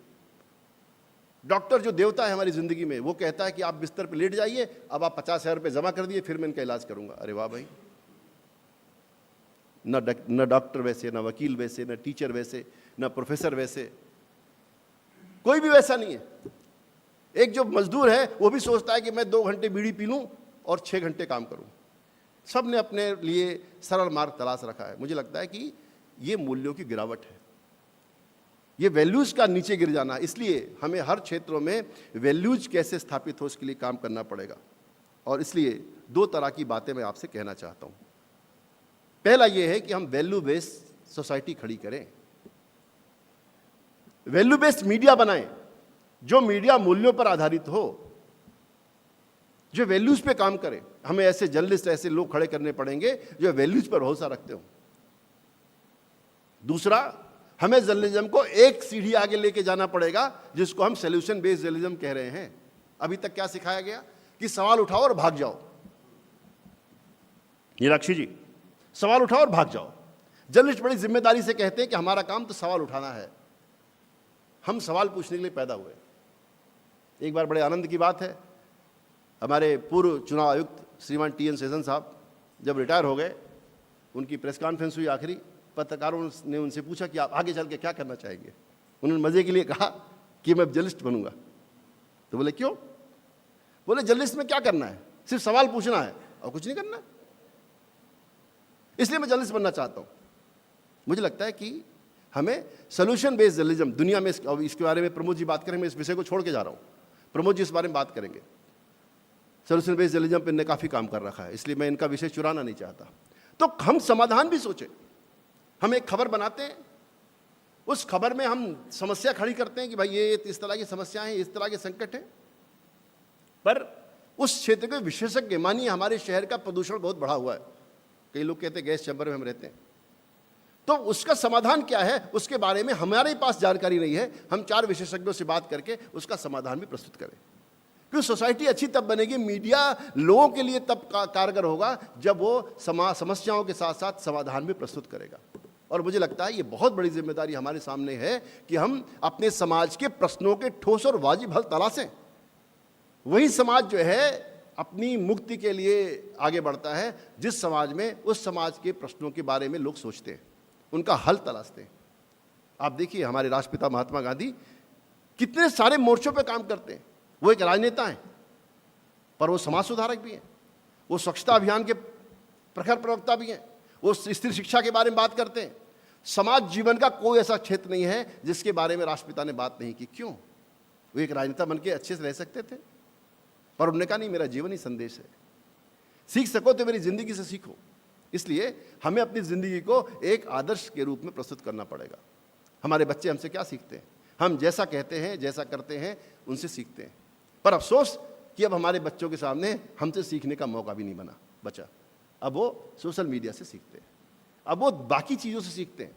डॉक्टर जो देवता है हमारी जिंदगी में, वो कहता है कि आप बिस्तर पे लेट जाइए, अब आप 50,000 रुपये जमा कर दिए, फिर मैं इनका इलाज करूंगा। अरे वाह भाई, न डॉक्टर वैसे, न वकील वैसे, न टीचर वैसे, न प्रोफेसर वैसे, कोई भी वैसा नहीं है। एक जो मजदूर है वो भी सोचता है कि मैं 2 घंटे बीड़ी पी लूं और 6 घंटे काम करूं। सब ने अपने लिए सरल मार्ग तलाश रखा है। मुझे लगता है कि ये मूल्यों की गिरावट है, ये वैल्यूज का नीचे गिर जाना। इसलिए हमें हर क्षेत्रों में वैल्यूज कैसे स्थापित हो इसके लिए काम करना पड़ेगा। और इसलिए 2 तरह की बातें मैं आपसे कहना चाहता हूं। पहला यह है कि हम वैल्यू बेस्ड सोसाइटी खड़ी करें, वैल्यू बेस्ड मीडिया बनाएं, जो मीडिया मूल्यों पर आधारित हो, जो वैल्यूज पे काम करे। हमें ऐसे जर्नलिस्ट, ऐसे लोग खड़े करने पड़ेंगे जो वैल्यूज पर भरोसा रखते हो। दूसरा, हमें जर्नलिज्म को एक सीढ़ी आगे लेके जाना पड़ेगा, जिसको हम सॉल्यूशन बेस्ड जर्नलिज्म कह रहे हैं। अभी तक क्या सिखाया गया कि सवाल उठाओ और भाग जाओ। मीनाक्षी जी, सवाल उठाओ और भाग जाओ। जर्नलिस्ट बड़ी जिम्मेदारी से कहते हैं कि हमारा काम तो सवाल उठाना है। हम सवाल पूछने के लिए पैदा हुए। एक बार बड़े आनंद की बात है, हमारे पूर्व चुनाव आयुक्त श्रीमान TN सेशन साहब जब रिटायर हो गए, उनकी प्रेस कॉन्फ्रेंस हुई आखिरी। पत्रकारों ने उनसे पूछा कि आप आगे चल के क्या करना चाहेंगे। उन्होंने मजे के लिए कहा कि मैं जर्नलिस्ट बनूंगा। तो बोले क्यों? बोले जर्नलिस्ट में क्या करना है, सिर्फ सवाल पूछना है और कुछ नहीं करना है, इसलिए मैं जर्नलिस्ट बनना चाहता हूं। मुझे लगता है कि हमें सोल्यूशन बेस्ड जर्नलिज्म दुनिया में, इसके बारे में प्रमोद जी बात करेंगे, मैं इस विषय को छोड़ के जा रहा हूं, प्रमोद जी इस बारे में बात करेंगे। सोल्यूशन बेस्ड जर्नलिज्म पर इन्होंने काफी काम कर रखा है, इसलिए मैं इनका विषय चुराना नहीं चाहता। तो हम समाधान भी सोचें। हम एक खबर बनाते हैं, उस खबर में हम समस्या खड़ी करते हैं कि भाई ये इस तरह की समस्याएं हैं, इस तरह के संकट हैं, पर उस क्षेत्र के विशेषज्ञ, मानिए हमारे शहर का प्रदूषण बहुत बढ़ा हुआ है, कई लोग कहते हैं गैस चैम्बर में हम रहते हैं, तो उसका समाधान क्या है उसके बारे में हमारे पास जानकारी नहीं है। हम 4 विशेषज्ञों से बात करके उसका समाधान भी प्रस्तुत करें, क्योंकि सोसाइटी अच्छी तब बनेगी, मीडिया लोगों के लिए तब कारगर होगा जब वो समस्याओं के साथ साथ समाधान भी प्रस्तुत करेगा। और मुझे लगता है ये बहुत बड़ी जिम्मेदारी हमारे सामने है कि हम अपने समाज के प्रश्नों के ठोस और वाजिब हल तलाशें। वही समाज जो है अपनी मुक्ति के लिए आगे बढ़ता है जिस समाज में उस समाज के प्रश्नों के बारे में लोग सोचते हैं, उनका हल तलाशते हैं। आप देखिए हमारे राष्ट्रपिता महात्मा गांधी कितने सारे मोर्चों पर काम करते हैं। वो एक राजनेता हैं, पर वो समाज सुधारक भी हैं, वो स्वच्छता अभियान के प्रखर प्रवक्ता भी हैं, वो स्त्री शिक्षा के बारे में बात करते हैं। समाज जीवन का कोई ऐसा क्षेत्र नहीं है जिसके बारे में राष्ट्रपिता ने बात नहीं की। क्यों? वो एक राजनेता बन के अच्छे से रह सकते थे, पर उन्होंने कहा नहीं, मेरा जीवन ही संदेश है, सीख सको तो मेरी जिंदगी से सीखो। इसलिए हमें अपनी जिंदगी को एक आदर्श के रूप में प्रस्तुत करना पड़ेगा। हमारे बच्चे हमसे क्या सीखते हैं? हम जैसा कहते हैं, जैसा करते हैं, उनसे सीखते हैं। पर अफसोस कि अब हमारे बच्चों के सामने हमसे सीखने का मौका भी नहीं बचा। अब वो सोशल मीडिया से सीखते हैं, अब वो बाकी चीज़ों से सीखते हैं,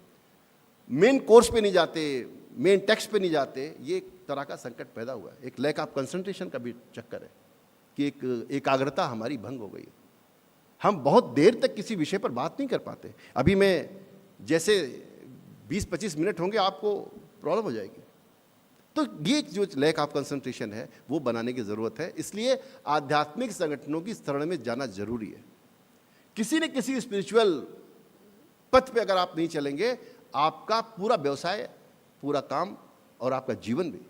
मेन कोर्स पे नहीं जाते, मेन टेक्स्ट पे नहीं जाते। ये एक तरह का संकट पैदा हुआ है, एक लैक ऑफ कंसंट्रेशन का भी चक्कर है कि एक एकाग्रता हमारी भंग हो गई। हम बहुत देर तक किसी विषय पर बात नहीं कर पाते। अभी मैं जैसे 20-25 मिनट होंगे आपको प्रॉब्लम हो जाएगी। तो ये जो लैक ऑफ कंसंट्रेशन है वो बनाने की ज़रूरत है। इसलिए आध्यात्मिक संगठनों की शरण में जाना जरूरी है। किसी न किसी स्पिरिचुअल पथ पे अगर आप नहीं चलेंगे, आपका पूरा व्यवसाय, पूरा काम और आपका जीवन भी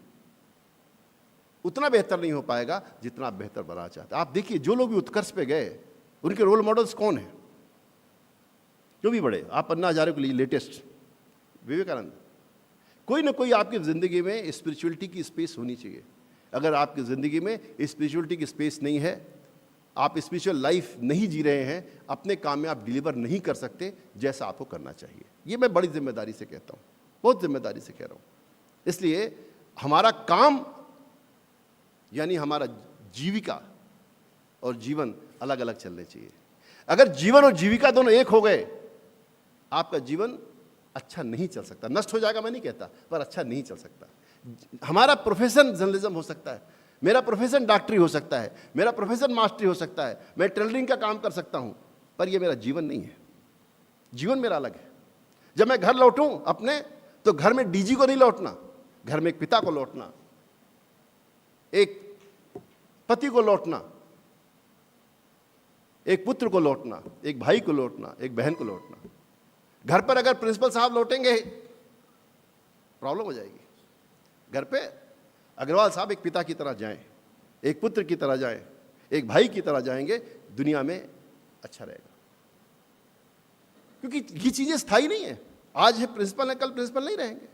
उतना बेहतर नहीं हो पाएगा जितना आप बेहतर बनाना चाहते हैं। आप देखिए जो लोग भी उत्कर्ष पे गए उनके रोल मॉडल्स कौन हैं? जो भी बड़े, आप अन्ना हजारे को लीजिए, लेटेस्ट विवेकानंद। कोई ना कोई आपकी ज़िंदगी में स्पिरिचुअलिटी की स्पेस होनी चाहिए। अगर आपकी ज़िंदगी में स्पिरिचुअलिटी की स्पेस नहीं है, आप स्पिरिचुअल लाइफ नहीं जी रहे हैं, अपने काम में आप डिलीवर नहीं कर सकते जैसा आपको करना चाहिए। ये मैं बड़ी जिम्मेदारी से कहता हूँ, बहुत जिम्मेदारी से कह रहा हूँ। इसलिए हमारा काम यानी हमारा जीविका और जीवन अलग अलग चलने चाहिए। अगर जीवन और जीविका दोनों एक हो गए, आपका जीवन अच्छा नहीं चल सकता। नष्ट हो जाएगा मैं नहीं कहता, पर अच्छा नहीं चल सकता। हमारा प्रोफेशन जर्नलिज्म हो सकता है, मेरा प्रोफेशन डॉक्टरी हो सकता है, मेरा प्रोफेशन मास्टरी हो सकता है, मैं टेलरिंग का काम कर सकता हूं, पर यह मेरा जीवन नहीं है। जीवन मेरा अलग है। जब मैं घर लौटूं अपने, तो घर में डीजी को नहीं लौटना, घर में एक पिता को लौटना, एक पति को लौटना, एक पुत्र को लौटना, एक भाई को लौटना, एक बहन को लौटना। घर पर अगर प्रिंसिपल साहब लौटेंगे प्रॉब्लम हो जाएगी। घर पे अग्रवाल साहब एक पिता की तरह जाएं, एक पुत्र की तरह जाएं, एक भाई की तरह जाएंगे, दुनिया में अच्छा रहेगा। क्योंकि ये चीजें स्थायी नहीं है। आज है प्रिंसिपल है, कल प्रिंसिपल नहीं रहेंगे।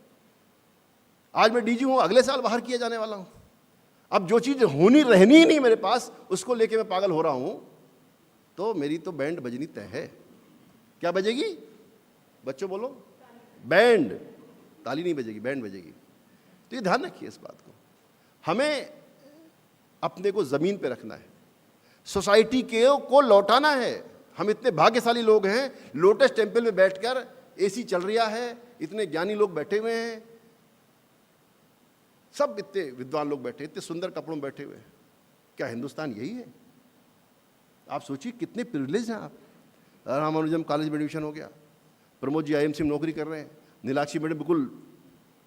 आज मैं डीजी हूं, अगले साल बाहर किया जाने वाला हूं। अब जो चीज होनी रहनी ही नहीं मेरे पास, उसको लेके मैं पागल हो रहा हूं, तो मेरी तो बैंड बजनी तय है। क्या बजेगी बच्चों? बोलो। बैंड, ताली नहीं बजेगी, बैंड बजेगी। तो ये ध्यान रखिए इस बात को। हमें अपने को जमीन पे रखना है, सोसाइटी को लौटाना है। हम इतने भाग्यशाली लोग हैं, लोटस टेम्पल में बैठकर एसी चल रहा है, इतने ज्ञानी लोग बैठे हुए हैं, सब इतने विद्वान लोग बैठे, इतने सुंदर कपड़ों में बैठे हुए हैं। क्या हिंदुस्तान यही है? आप सोचिए कितने प्रिविलेज हैं आप। रामानुजम कॉलेज में एडमिशन हो गया, प्रमोद जी आईएमसी में नौकरी कर रहे हैं, नीलाक्षी मैडम बिल्कुल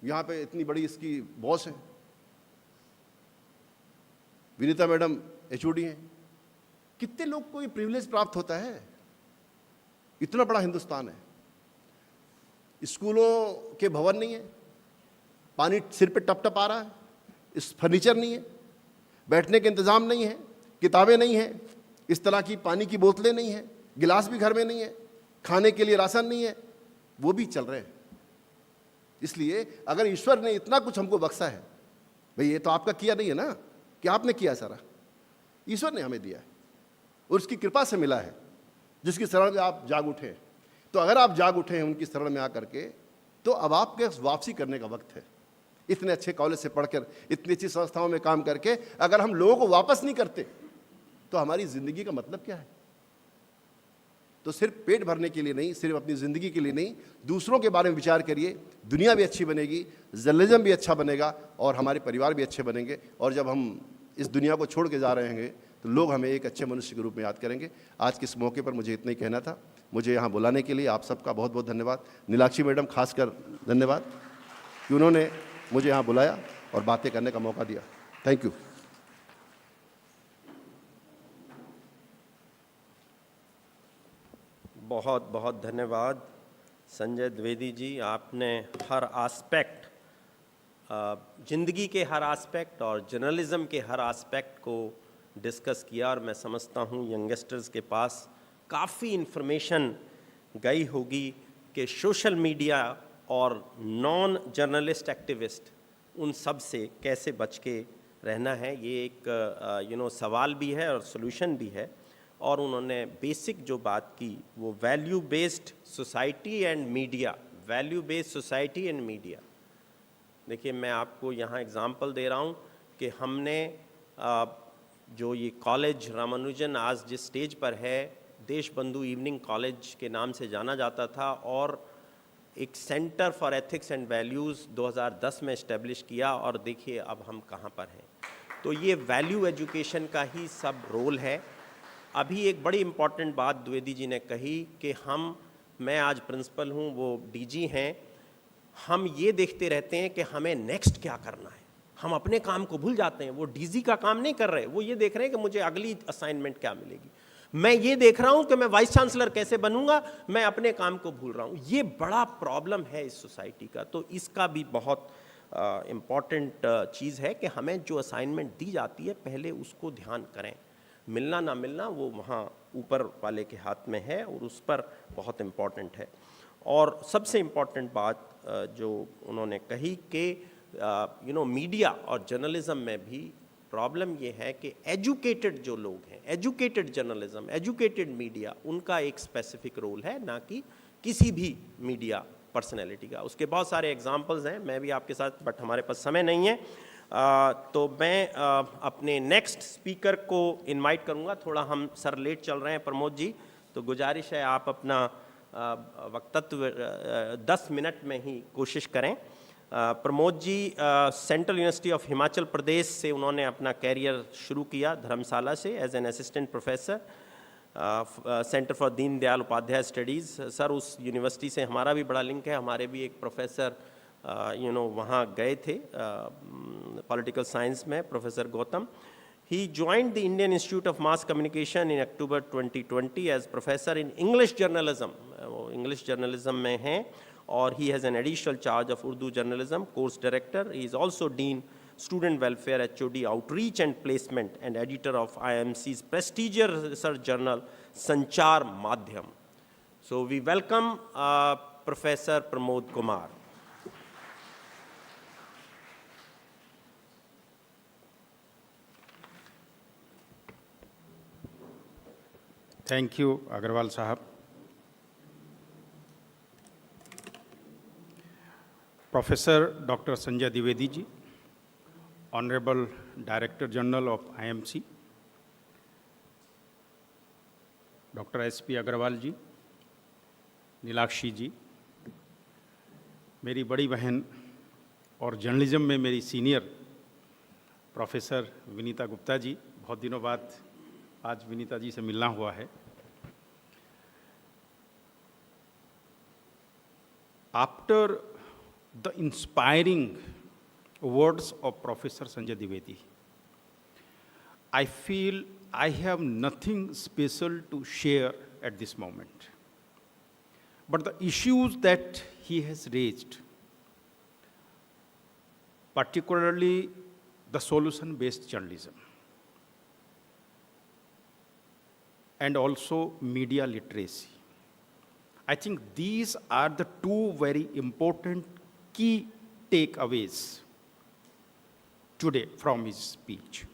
यहाँ पे इतनी बड़ी इसकी बॉस है, विनीता मैडम एचओडी हैं। कितने लोग को ये प्रिविलेज प्राप्त होता है? इतना बड़ा हिंदुस्तान है। स्कूलों के भवन नहीं है, पानी सिर पे टप टप आ रहा है, इस फर्नीचर नहीं है, बैठने के इंतजाम नहीं है, किताबें नहीं है, इस तरह की पानी की बोतलें नहीं है, गिलास भी घर में नहीं है, खाने के लिए राशन नहीं है, वो भी चल रहे हैं। इसलिए अगर ईश्वर ने इतना कुछ हमको बख्शा है, भाई ये तो आपका किया नहीं है ना, कि आपने किया सारा, ईश्वर ने हमें दिया है और उसकी कृपा से मिला है, जिसकी शरण में आप जाग उठे। तो अगर आप जाग उठे हैं उनकी शरण में आकर के, तो अब आपके वापसी करने का वक्त है। इतने अच्छे कॉलेज से पढ़कर, इतनी अच्छी संस्थाओं में काम करके अगर हम लोगों को वापस नहीं करते, तो हमारी जिंदगी का मतलब क्या है? तो सिर्फ पेट भरने के लिए नहीं, सिर्फ अपनी ज़िंदगी के लिए नहीं, दूसरों के बारे में विचार करिए। दुनिया भी अच्छी बनेगी, जर्नलिज्म भी अच्छा बनेगा और हमारे परिवार भी अच्छे बनेंगे। और जब हम इस दुनिया को छोड़ के जा रहे हैं तो लोग हमें एक अच्छे मनुष्य के रूप में याद करेंगे। आज के इस मौके पर मुझे इतना ही कहना था। मुझे यहाँ बुलाने के लिए आप सबका बहुत बहुत धन्यवाद। नीलाक्षी मैडम खासकर धन्यवाद कि उन्होंने मुझे यहाँ बुलाया और बातें करने का मौका दिया। Thank you. बहुत बहुत धन्यवाद संजय द्विवेदी जी। आपने हर एस्पेक्ट, ज़िंदगी के हर एस्पेक्ट और जर्नलिज्म के हर एस्पेक्ट को डिस्कस किया और मैं समझता हूँ यंगस्टर्स के पास काफ़ी इन्फॉर्मेशन गई होगी कि सोशल मीडिया और नॉन जर्नलिस्ट एक्टिविस्ट उन सब से कैसे बच के रहना है। ये एक सवाल भी है और सॉल्यूशन भी है। और उन्होंने बेसिक जो बात की वो value based society and media, value based society and media. देखिए, मैं आपको यहाँ एग्जांपल दे रहा हूँ कि हमने जो ये कॉलेज रामानुजन आज जिस स्टेज पर है, देशबंधु इवनिंग कॉलेज के नाम से जाना जाता था और एक centre for ethics and values 2010 में इस्टेब्लिश किया और देखिए अब हम कहाँ पर हैं। तो ये वैल्यू एजुकेशन का ही सब रोल है। अभी एक बड़ी इम्पॉर्टेंट बात द्विवेदी जी ने कही कि मैं आज प्रिंसिपल हूँ, वो डीजी हैं, हम ये देखते रहते हैं कि हमें नेक्स्ट क्या करना है। हम अपने काम को भूल जाते हैं। वो डीजी का काम नहीं कर रहे, वो ये देख रहे हैं कि मुझे अगली असाइनमेंट क्या मिलेगी। मैं ये देख रहा हूँ कि मैं वाइस चांसलर कैसे बनूंगा, मैं अपने काम को भूल रहा हूँ। ये बड़ा प्रॉब्लम है इस सोसाइटी का। तो इसका भी बहुत इम्पॉर्टेंट चीज़ है कि हमें जो असाइनमेंट दी जाती है पहले उसको ध्यान करें। मिलना ना मिलना वो वहाँ ऊपर वाले के हाथ में है और उस पर बहुत इम्पॉर्टेंट है। और सबसे इम्पॉर्टेंट बात जो उन्होंने कही कि मीडिया और जर्नलिज्म में भी प्रॉब्लम ये है कि एजुकेटेड जो लोग हैं, एजुकेटेड जर्नलिज्म, एजुकेटेड मीडिया, उनका एक स्पेसिफिक रोल है, ना कि किसी भी मीडिया पर्सनैलिटी का। उसके बहुत सारे एग्जांपल्स हैं, मैं भी आपके साथ, बट हमारे पास समय नहीं है। तो मैं अपने नेक्स्ट स्पीकर को इनवाइट करूंगा। थोड़ा हम सर लेट चल रहे हैं प्रमोद जी, तो गुजारिश है आप अपना वक्तव्य 10 मिनट में ही कोशिश करें। Pramod ji central university of Himachal Pradesh से उन्होंने अपना कैरियर शुरू किया, धर्मशाला से, as an assistant professor, centre for Deen Dayal Upadhyaya studies. Sir, उस यूनिवर्सिटी से हमारा भी बड़ा लिंक है। हमारे भी एक प्रोफेसर वहाँ गए थे पॉलिटिकल साइंस में, professor Gautam. He joined the Indian Institute of Mass Communication in October 2020 as professor in English journalism. वो English journalism में हैं और he has an additional charge of Urdu journalism, course director. He is also Dean Student Welfare, HOD Outreach and Placement, and editor of IMC's prestigious research journal Sanchar Madhyam. So we welcome Professor Pramod Kumar. Thank you Agarwal साहब। Professor doctor Sanjay Dwivedi ji, honourable director general of IMC, doctor SP Agarwal ji, Nilakshi ji, मेरी बड़ी बहन और journalism में मेरी senior professor Vinita Gupta ji, बहुत दिनों बाद आज विनीता जी से मिलना हुआ है। After the inspiring words of Professor Sanjay Dwivedi, I feel I have nothing special to share at this moment. But the issues that he has raised, particularly the solution-based journalism and also media literacy, I think these are the two very important key takeaways today from his speech.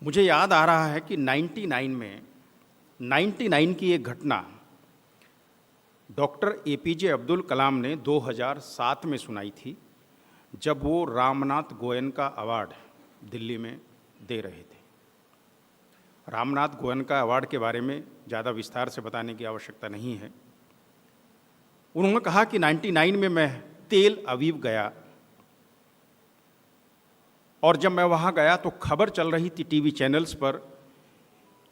मुझे याद आ रहा है कि 99 की एक घटना doctor APJ Abdul Kalam ने 2007 में सुनाई थी, जब वो रामनाथ गोयन का अवार्ड दिल्ली में दे रहे थे। रामनाथ गोयनका अवार्ड के बारे में ज़्यादा विस्तार से बताने की आवश्यकता नहीं है। उन्होंने कहा कि 99 में मैं तेल अवीव गया और जब मैं वहाँ गया तो खबर चल रही थी टीवी चैनल्स पर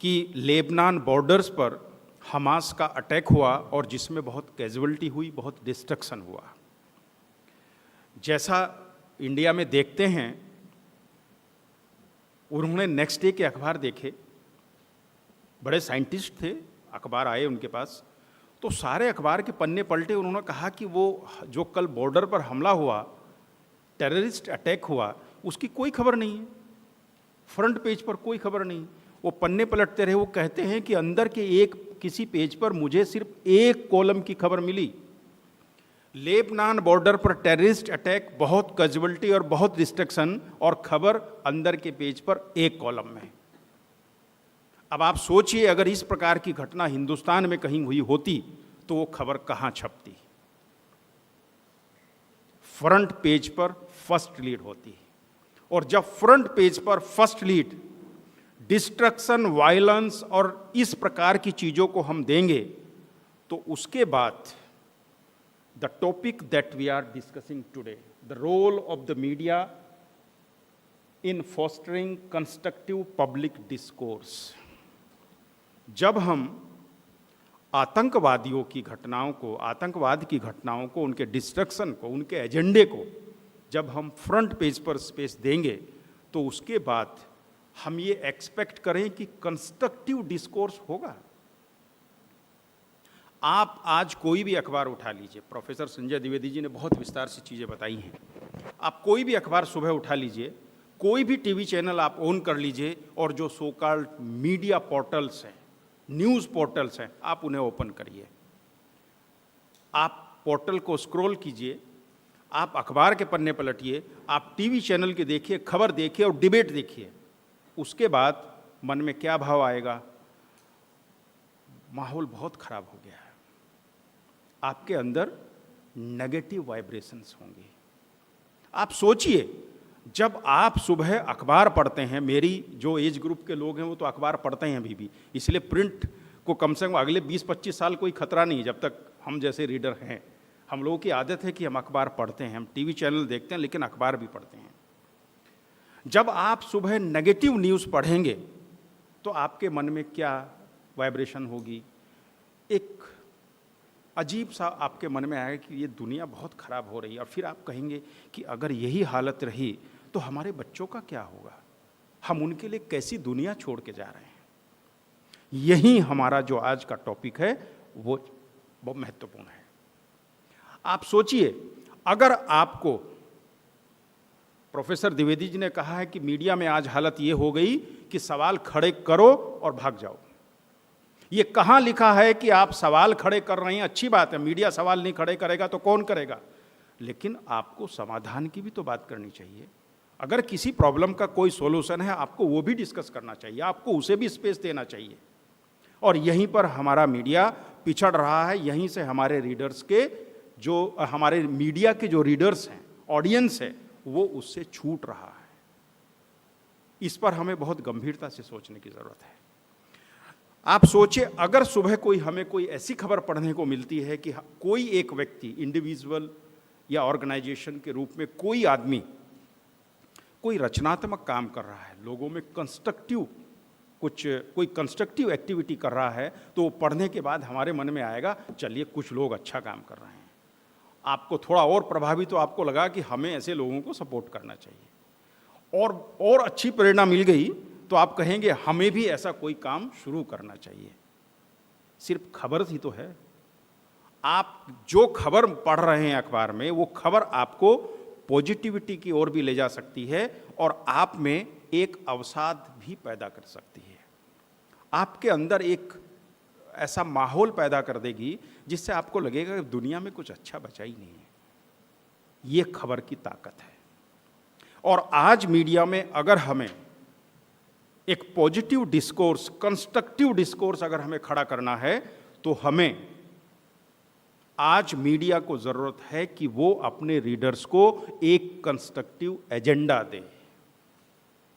कि लेबनान बॉर्डर्स पर हमास का अटैक हुआ और जिसमें बहुत कैजुअल्टी हुई, बहुत डिस्ट्रक्शन हुआ। जैसा इंडिया में देखते हैं, उन्होंने नेक्स्ट डे के अखबार देखे, बड़े साइंटिस्ट थे, अखबार आए उनके पास, तो सारे अखबार के पन्ने पलटे। उन्होंने कहा कि वो जो कल बॉर्डर पर हमला हुआ, टेररिस्ट अटैक हुआ, उसकी कोई खबर नहीं है, फ्रंट पेज पर कोई खबर नहीं। वो पन्ने पलटते रहे, वो कहते हैं कि अंदर के एक किसी पेज पर मुझे सिर्फ एक कॉलम की खबर मिली, लेबनान बॉर्डर पर टेररिस्ट अटैक, बहुत कैजुअल्टी और बहुत डिस्ट्रक्शन, और खबर अंदर के पेज पर एक कॉलम में। अब आप सोचिए, अगर इस प्रकार की घटना हिंदुस्तान में कहीं हुई होती तो वो खबर कहाँ छपती? फ्रंट पेज पर फर्स्ट लीड होती। और जब फ्रंट पेज पर फर्स्ट लीड डिस्ट्रक्शन, वायलेंस और इस प्रकार की चीजों को हम देंगे, तो उसके बाद the topic that we are discussing today, the role of the media in fostering constructive public discourse. जब हम आतंकवादियों की घटनाओं को, आतंकवाद की घटनाओं को, उनके डिस्ट्रक्शन को, उनके एजेंडे को जब हम फ्रंट पेज पर स्पेस देंगे, तो उसके बाद हम ये एक्सपेक्ट करें कि कंस्ट्रक्टिव डिस्कोर्स होगा। आप आज कोई भी अखबार उठा लीजिए, प्रोफेसर संजय द्विवेदी जी ने बहुत विस्तार से चीज़ें बताई हैं। आप कोई भी अखबार सुबह उठा लीजिए, कोई भी टीवी चैनल आप ऑन कर लीजिए, और जो सो कॉल्ड मीडिया पोर्टल्स हैं, न्यूज़ पोर्टल्स हैं, आप उन्हें ओपन करिए। आप पोर्टल को स्क्रॉल कीजिए, आप अखबार के पन्ने पलटिए, आप टीवी चैनल के देखिए, खबर देखिए और डिबेट देखिए। उसके बाद मन में क्या भाव आएगा? माहौल बहुत खराब हो गया है, आपके अंदर नेगेटिव वाइब्रेशंस होंगे। आप सोचिए, जब आप सुबह अखबार पढ़ते हैं, मेरी जो एज ग्रुप के लोग हैं वो तो अखबार पढ़ते हैं अभी भी, इसलिए प्रिंट को कम से कम अगले 20-25 साल कोई खतरा नहीं, जब तक हम जैसे रीडर हैं। हम लोगों की आदत है कि हम अखबार पढ़ते हैं, हम टीवी चैनल देखते हैं, लेकिन अखबार भी पढ़ते हैं। जब आप सुबह नेगेटिव न्यूज़ पढ़ेंगे तो आपके मन में क्या वाइब्रेशन होगी? एक अजीब सा आपके मन में आएगा कि ये दुनिया बहुत खराब हो रही है, और फिर आप कहेंगे कि अगर यही हालत रही तो हमारे बच्चों का क्या होगा? हम उनके लिए कैसी दुनिया छोड़ के जा रहे हैं? यही हमारा जो आज का टॉपिक है वो बहुत महत्वपूर्ण है। आप सोचिए, अगर आपको, प्रोफेसर द्विवेदी जी ने कहा है कि मीडिया में आज हालत ये हो गई कि सवाल खड़े करो और भाग जाओ। ये कहाँ लिखा है कि आप सवाल खड़े कर रहे हैं? अच्छी बात है, मीडिया सवाल नहीं खड़े करेगा तो कौन करेगा, लेकिन आपको समाधान की भी तो बात करनी चाहिए। अगर किसी प्रॉब्लम का कोई सॉल्यूशन है, आपको वो भी डिस्कस करना चाहिए, आपको उसे भी स्पेस देना चाहिए। और यहीं पर हमारा मीडिया पिछड़ रहा है, यहीं से हमारे रीडर्स के, जो हमारे मीडिया के जो रीडर्स हैं, ऑडियंस है, वो उससे छूट रहा है। इस पर हमें बहुत गंभीरता से सोचने की जरूरत है। आप सोचिए, अगर सुबह हमें कोई ऐसी खबर पढ़ने को मिलती है कि कोई एक व्यक्ति, इंडिविजुअल या ऑर्गेनाइजेशन के रूप में कोई आदमी कोई रचनात्मक काम कर रहा है, लोगों में कोई कंस्ट्रक्टिव एक्टिविटी कर रहा है, तो वो पढ़ने के बाद हमारे मन में आएगा, चलिए कुछ लोग अच्छा काम कर रहे हैं। आपको थोड़ा और प्रभावी तो आपको लगा कि हमें ऐसे लोगों को सपोर्ट करना चाहिए, और अच्छी प्रेरणा मिल गई तो आप कहेंगे हमें भी ऐसा कोई काम शुरू करना चाहिए। सिर्फ खबर ही तो है, आप जो खबर पढ़ रहे हैं अखबार में, वो खबर आपको पॉजिटिविटी की ओर भी ले जा सकती है और आप में एक अवसाद भी पैदा कर सकती है। आपके अंदर एक ऐसा माहौल पैदा कर देगी जिससे आपको लगेगा कि दुनिया में कुछ अच्छा बचा ही नहीं है। ये खबर की ताकत है। और आज मीडिया में अगर हमें एक पॉजिटिव डिस्कोर्स, कंस्ट्रक्टिव डिस्कोर्स अगर हमें खड़ा करना है, तो हमें आज मीडिया को जरूरत है कि वो अपने रीडर्स को एक कंस्ट्रक्टिव एजेंडा दे।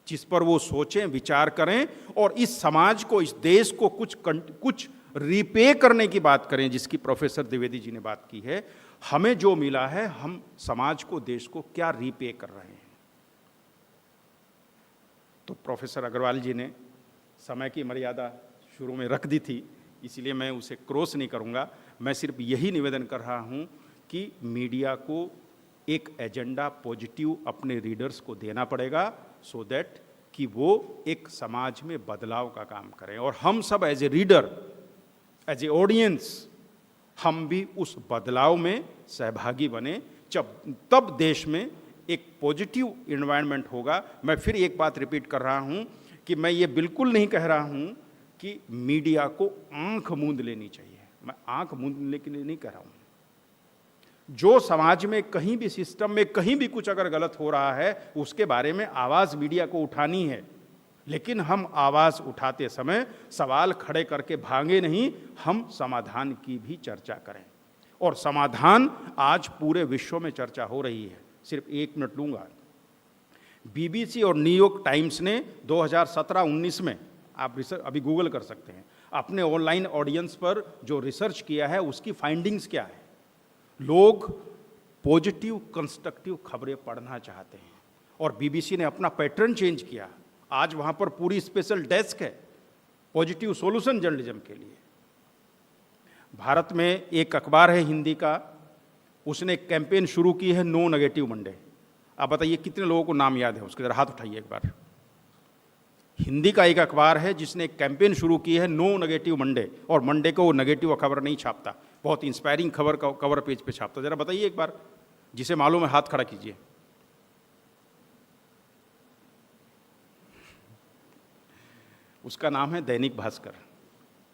जिस पर वो सोचें, विचार करें और इस समाज को, इस देश को कुछ रीपे करने की बात करें, जिसकी प्रोफेसर द्विवेदी जी ने बात की है। हमें जो मिला है, हम समाज को, देश को क्या रीपे कर रहे हैं। तो प्रोफेसर अग्रवाल जी ने समय की मर्यादा शुरू में रख दी थी, इसलिए मैं उसे क्रॉस नहीं करूंगा। मैं सिर्फ यही निवेदन कर रहा हूं कि मीडिया को एक एजेंडा पॉजिटिव अपने रीडर्स को देना पड़ेगा, सो दैट कि वो एक समाज में बदलाव का काम करें और हम सब as a reader, as a audience, हम भी उस बदलाव में सहभागी बने। तब देश में एक पॉजिटिव इन्वायरमेंट होगा। मैं फिर एक बात रिपीट कर रहा हूं कि मैं ये बिल्कुल नहीं कह रहा हूं कि मीडिया को आंख मूंद लेनी चाहिए। मैं आंख मूंदने के लिए नहीं कह रहा हूं। जो समाज में कहीं भी, सिस्टम में कहीं भी कुछ अगर गलत हो रहा है, उसके बारे में आवाज मीडिया को उठानी है, लेकिन हम आवाज उठाते समय सवाल खड़े करके भागे नहीं, हम समाधान की भी चर्चा करें। और समाधान आज पूरे विश्व में चर्चा हो रही है। सिर्फ 1 मिनट लूंगा। बीबीसी और न्यूयॉर्क टाइम्स ने 2017-19 में, आप रिसर्च अभी गूगल कर सकते हैं, अपने ऑनलाइन ऑडियंस पर जो रिसर्च किया है, उसकी फाइंडिंग्स क्या है। लोग पॉजिटिव, कंस्ट्रक्टिव खबरें पढ़ना चाहते हैं और बीबीसी ने अपना पैटर्न चेंज किया। आज वहां पर पूरी स्पेशल डेस्क है पॉजिटिव सॉल्यूशन जर्नलिज्म के लिए। भारत में एक अखबार है हिंदी का, उसने एक कैंपेन शुरू की है, नो नेगेटिव मंडे। आप बताइए कितने लोगों को नाम याद है उसके, जरा हाथ उठाइए एक बार। हिंदी का एक अखबार है जिसने एक कैंपेन शुरू की है, नो नेगेटिव मंडे, और मंडे को वो नेगेटिव खबर नहीं छापता, बहुत इंस्पायरिंग खबर का कवर पेज पे छापता। जरा बताइए एक बार, जिसे मालूम है हाथ खड़ा कीजिए। उसका नाम है दैनिक भास्कर।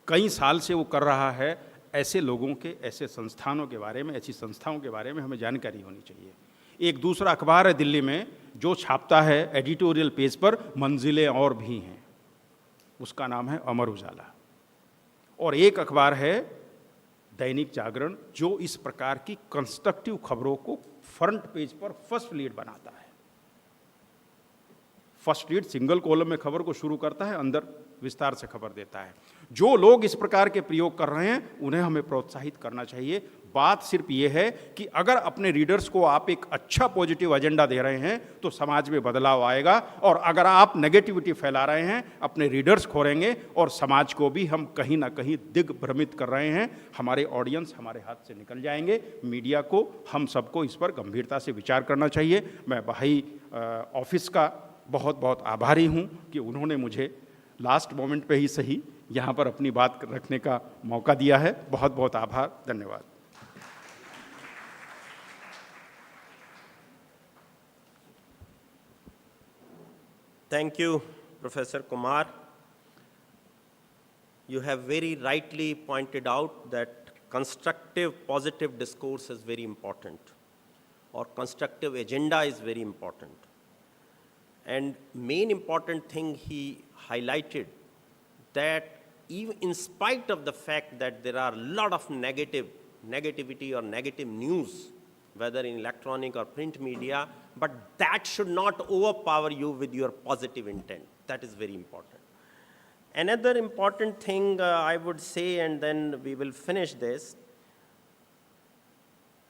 कई साल से वो कर रहा है। ऐसे लोगों के, ऐसे संस्थानों के बारे में, ऐसी संस्थाओं के बारे में हमें जानकारी होनी चाहिए। एक दूसरा अखबार है दिल्ली में जो छापता है एडिटोरियल पेज पर, मंजिलें और भी हैं, उसका नाम है अमर उजाला। और एक अखबार है दैनिक जागरण जो इस प्रकार की कंस्ट्रक्टिव खबरों को फ्रंट पेज पर फर्स्ट लीड बनाता है। फर्स्ट लीड सिंगल कॉलम में खबर को शुरू करता है, अंदर विस्तार से खबर देता है। जो लोग इस प्रकार के प्रयोग कर रहे हैं उन्हें हमें प्रोत्साहित करना चाहिए। बात सिर्फ ये है कि अगर अपने रीडर्स को आप एक अच्छा पॉजिटिव एजेंडा दे रहे हैं तो समाज में बदलाव आएगा, और अगर आप नेगेटिविटी फैला रहे हैं अपने रीडर्स खोरेंगे और समाज को भी हम कहीं ना कहीं दिग्भ्रमित कर रहे हैं। हमारे ऑडियंस हमारे हाथ से निकल जाएंगे। मीडिया को, हम सबको इस पर गंभीरता से विचार करना चाहिए। मैं भाई ऑफिस का बहुत बहुत आभारी हूँ कि उन्होंने मुझे लास्ट मोमेंट पे ही सही यहाँ पर अपनी बात रखने का मौका दिया है। बहुत बहुत आभार, धन्यवाद। Thank you, Professor Kumar. You have very rightly pointed out that constructive, positive discourse is very important, or constructive agenda is very important. And main important thing he highlighted, that even in spite of the fact that there are a lot of negativity or negative news, whether in electronic or print media, but that should not overpower you with your positive intent. That is very important. Another important thing I would say, and then we will finish this.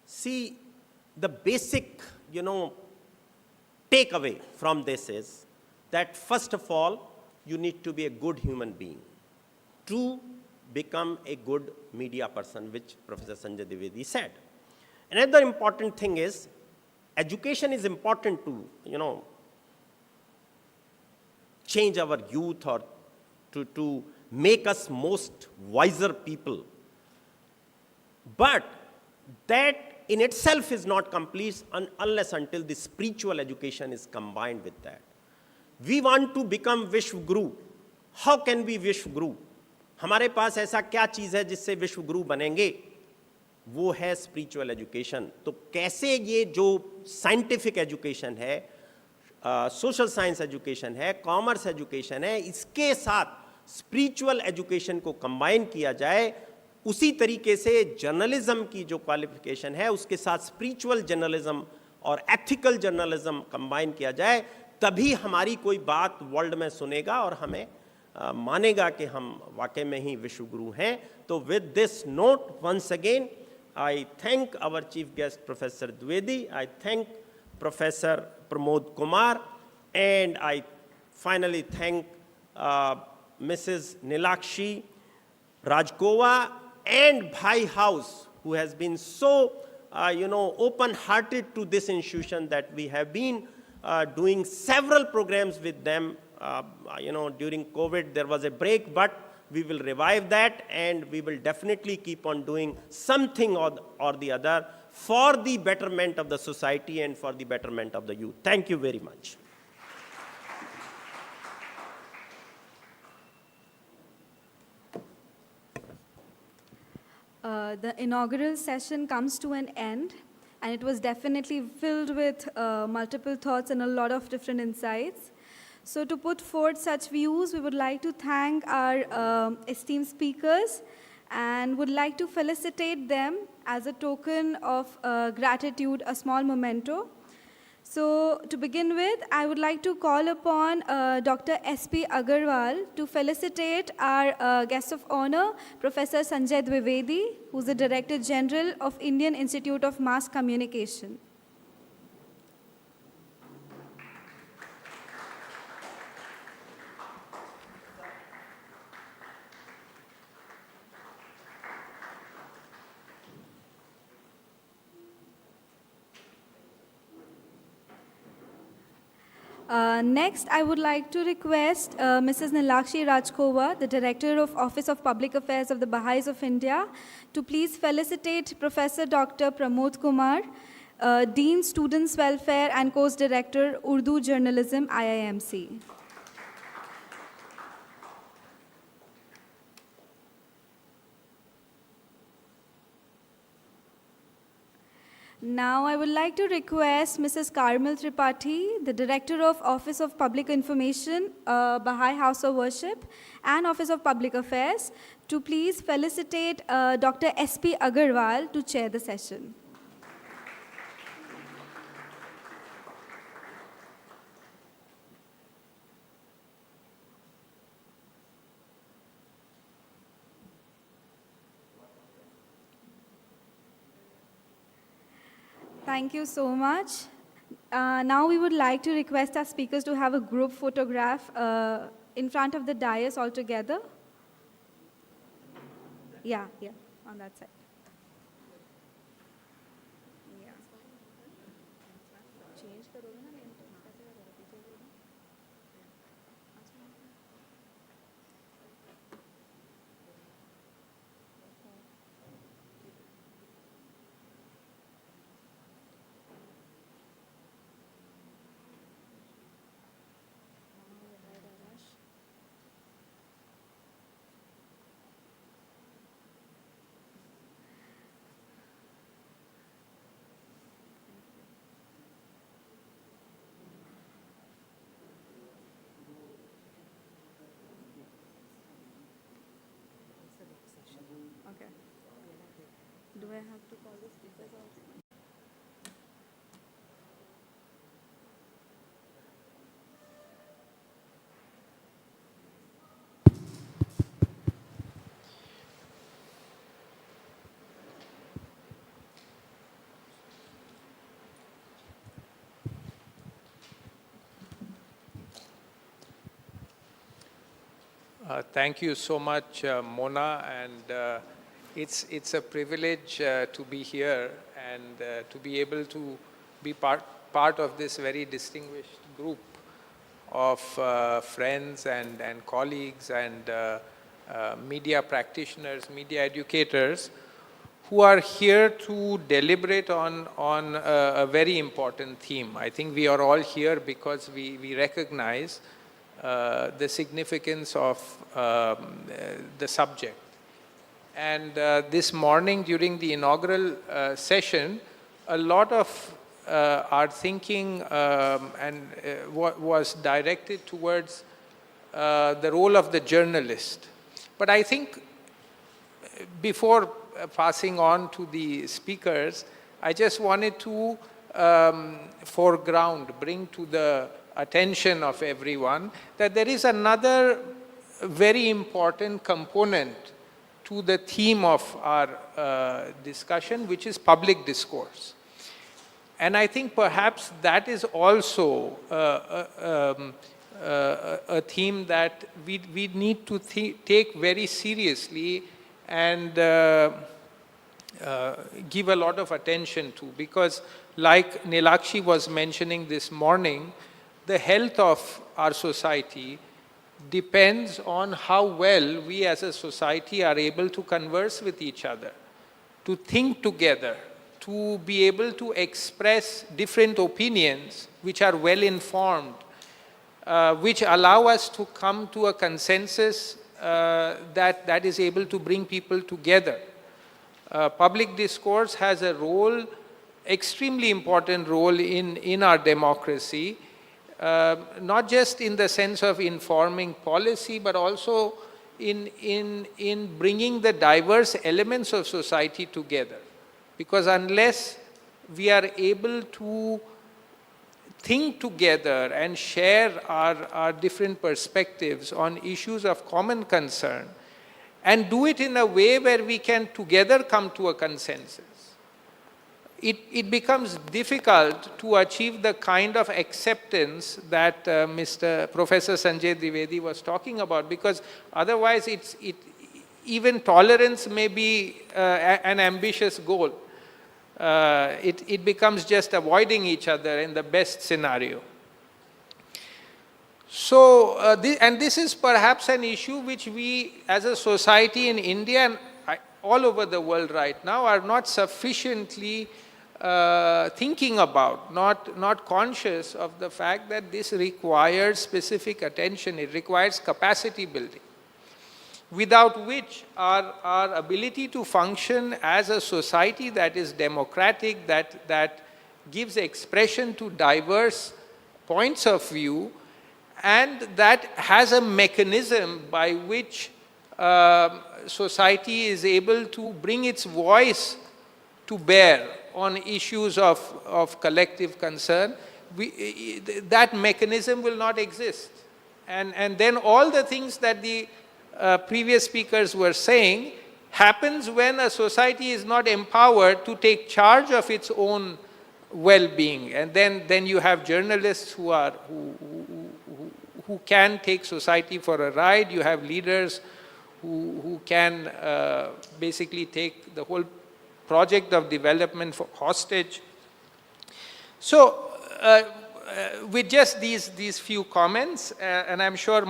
See, the basic, takeaway from this is that first of all, you need to be a good human being to become a good media person, which Professor Sanjay Dwivedi said. Another important thing is education is important to, change our youth, or to make us most wiser people. But that in itself is not complete unless until the spiritual education is combined with that. We want to become Vishwa Guru. How can we Vishwa Guru? हमारे पास ऐसा क्या चीज़ है जिससे विश्व गुरु बनेंगे? वो है spiritual education. तो कैसे ये जो साइंटिफिक एजुकेशन है, सोशल साइंस एजुकेशन है, कॉमर्स एजुकेशन है, इसके साथ स्पिरिचुअल एजुकेशन को कंबाइन किया जाए, उसी तरीके से जर्नलिज्म की जो क्वालिफिकेशन है उसके साथ स्पिरिचुअल जर्नलिज्म और एथिकल जर्नलिज्म कंबाइन किया जाए, तभी हमारी कोई बात वर्ल्ड में सुनेगा और हमें मानेगा कि हम वाकई में ही विश्व गुरु हैं. तो with this note once again I thank our chief guest Professor Dwivedi, I thank Professor Pramod Kumar, and I finally thank Mrs. Nilakshi Rajkova and Bhai House, who has been so open-hearted to this institution that we have been doing several programs with them. During COVID there was a break, but we will revive that, and we will definitely keep on doing something or the other for the betterment of the society and for the betterment of the youth. Thank you very much. The inaugural session comes to an end, and it was definitely filled with multiple thoughts and a lot of different insights. So to put forth such views, we would like to thank our esteemed speakers and would like to felicitate them as a token of gratitude, a small memento. So to begin with, I would like to call upon Dr. S.P. Agarwal to felicitate our guest of honor, Professor Sanjay Dwivedi, who's the Director General of Indian Institute of Mass Communication. Next, I would like to request Mrs. Nilakshi Rajkova, the Director of Office of Public Affairs of the Baha'is of India, to please felicitate Professor Dr. Pramod Kumar, Dean Students Welfare and Course Director, Urdu Journalism, IIMC. Now I would like to request Mrs. Carmel Tripathi, the Director of Office of Public Information, Baha'i House of Worship, and Office of Public Affairs, to please felicitate Dr. S.P. Agarwal to chair the session. Thank you so much. Now we would like to request our speakers to have a group photograph in front of the dais all together. Yeah, on that side. Yeah. Okay. Do I have to call the speakers also? Thank you so much, Mona, and it's a privilege to be here and to be able to be part of this very distinguished group of friends and colleagues and media practitioners, media educators, who are here to deliberate on a very important theme. I think we are all here because we recognize the significance of the subject. And this morning during the inaugural session, a lot of our thinking was directed towards the role of the journalist. But I think before passing on to the speakers, I just wanted to bring to the attention of everyone, that there is another very important component to the theme of our discussion, which is public discourse. And I think perhaps that is also a theme that we need to take very seriously and give a lot of attention to, because like Nilakshi was mentioning this morning, the health of our society depends on how well we as a society are able to converse with each other, to think together, to be able to express different opinions which are well informed, which allow us to come to a consensus that is able to bring people together. Public discourse has a role, extremely important role in our democracy, not just in the sense of informing policy, but also in bringing the diverse elements of society together. Because unless we are able to think together and share our different perspectives on issues of common concern, and do it in a way where we can together come to a consensus, it becomes difficult to achieve the kind of acceptance that Professor Sanjay Dwivedi was talking about, because otherwise even tolerance may be an ambitious goal. It becomes just avoiding each other in the best scenario. So, and this is perhaps an issue which we as a society in India and all over the world right now are not sufficiently thinking about, not conscious of the fact that this requires specific attention, it requires capacity building, without which our ability to function as a society that is democratic, that gives expression to diverse points of view, and that has a mechanism by which society is able to bring its voice to bear on issues of collective concern, that mechanism will not exist. And then all the things that the previous speakers were saying happens when a society is not empowered to take charge of its own well-being. And then you have journalists who can take society for a ride. You have leaders who can basically take the whole project of development for hostage. So with just these few comments, and I'm sure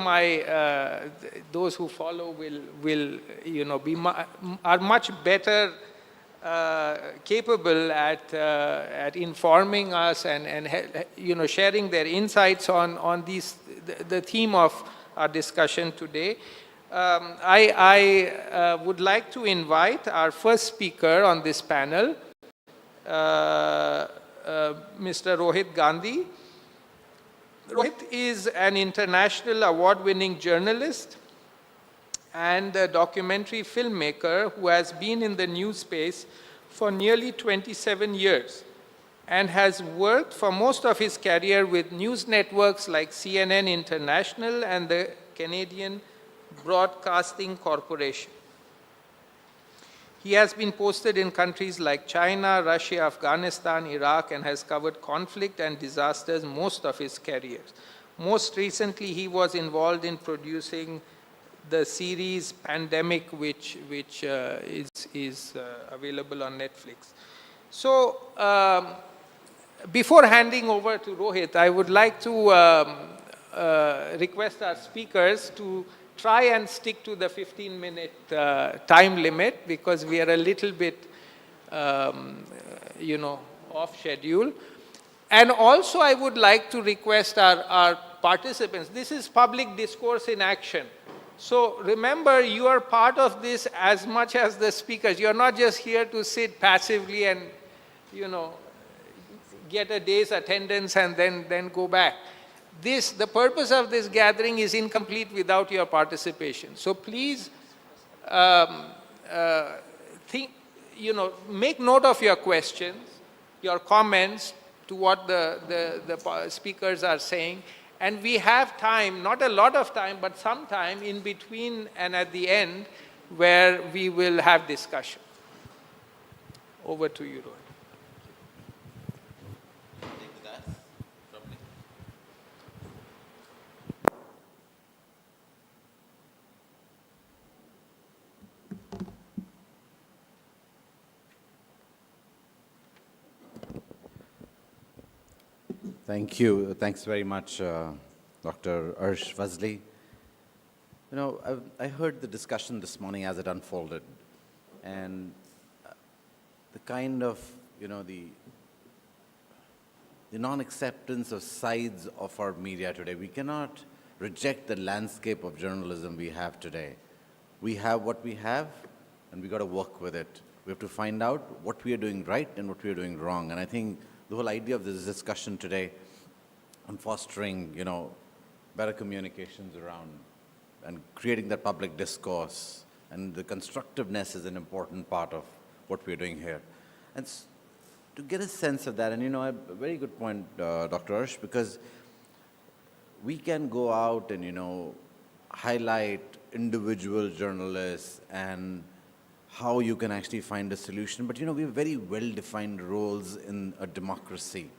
those who follow will are much better capable at informing us and sharing their insights on the theme of our discussion today. I would like to invite our first speaker on this panel, Mr. Rohit Gandhi. Rohit is an international award-winning journalist and a documentary filmmaker who has been in the news space for nearly 27 years and has worked for most of his career with news networks like CNN International and the Canadian Broadcasting Corporation. He has been posted in countries like China, Russia, Afghanistan, Iraq, and has covered conflict and disasters most of his career. Most recently, he was involved in producing the series Pandemic, which is available on Netflix. So, before handing over to Rohit, I would like to request our speakers to try and stick to the 15-minute time limit, because we are a little bit, off schedule. And also, I would like to request our participants. This is public discourse in action. So remember, you are part of this as much as the speakers. You're not just here to sit passively and, get a day's attendance and then go back. The purpose of this gathering is incomplete without your participation. So please make note of your questions, your comments, to what the speakers are saying. And we have time, not a lot of time, but some time in between and at the end where we will have discussion. Over to you, Rohit. Thank you. Thanks very much, Dr. Arsh Fazli. You know, I heard the discussion this morning as it unfolded, and the kind of, you know, the non-acceptance of sides of our media today. We cannot reject the landscape of journalism we have today. We have what we have, and we got to work with it. We have to find out what we are doing right and what we are doing wrong. And I think the whole idea of this discussion today on fostering, you know, better communications around and creating that public discourse and the constructiveness is an important part of what we're doing here. And to get a sense of that, and you know, a very good point, Dr. Arsh, because we can go out and, you know, highlight individual journalists and how you can actually find a solution. But, you know, we have very well-defined roles in a democracy.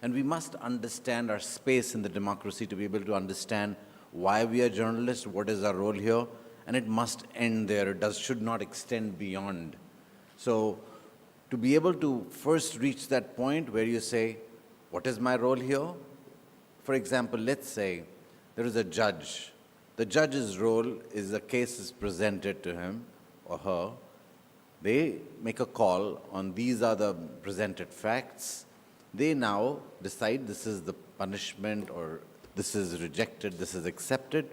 And we must understand our space in the democracy to be able to understand why we are journalists, what is our role here, and it must end there. It should not extend beyond. So to be able to first reach that point where you say, what is my role here? For example, let's say there is a judge. The judge's role is a case is presented to him or her. They make a call on these are the presented facts. They now decide this is the punishment or this is rejected, this is accepted.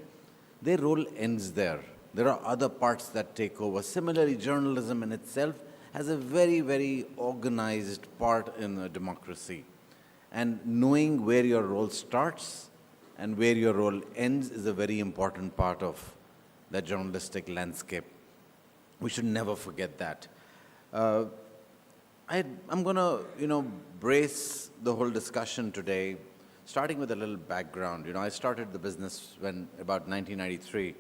Their role ends there. There are other parts that take over. Similarly, journalism in itself has a very, very organized part in a democracy. And knowing where your role starts and where your role ends is a very important part of that journalistic landscape. We should never forget that. I'm going to, you know, brace the whole discussion today, starting with a little background. You know, I started the business when about 1993.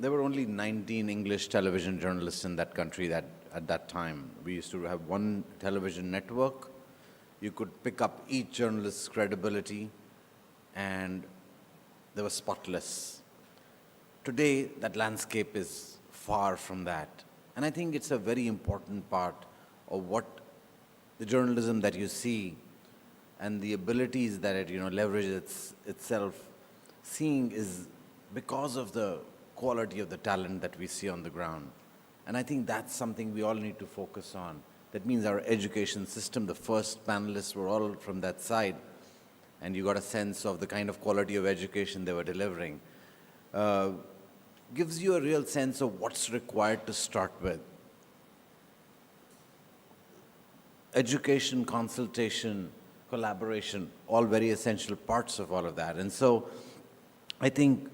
There were only 19 English television journalists in that country at that time. We used to have one television network. You could pick up each journalist's credibility, and they were spotless. Today, that landscape is far from that. And I think it's a very important part of what the journalism that you see and the abilities that it, you know, leverages itself seeing is because of the quality of the talent that we see on the ground. And I think that's something we all need to focus on. That means our education system, the first panelists were all from that side, and you got a sense of the kind of quality of education they were delivering. Gives you a real sense of what's required to start with. Education, consultation, collaboration, all very essential parts of all of that. And so I think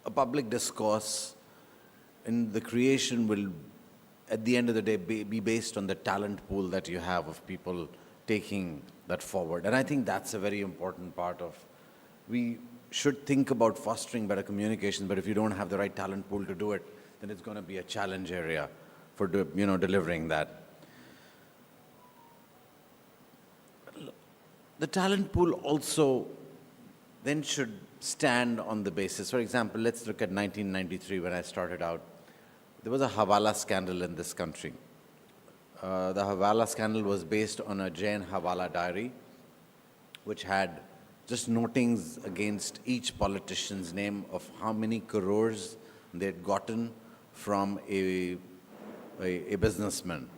a public discourse in the creation will, at the end of the day, be based on the talent pool that you have of people taking that forward. And I think that's a very important part of, we should think about fostering better communication, but if you don't have the right talent pool to do it, then it's going to be a challenge area for, you know, delivering that. The talent pool also then should stand on the basis. For example, let's look at 1993 when I started out. There was a Hawala scandal in this country. The Hawala scandal was based on a Jain Hawala diary, which had just notings against each politician's name of how many crores they'd gotten from a businessman.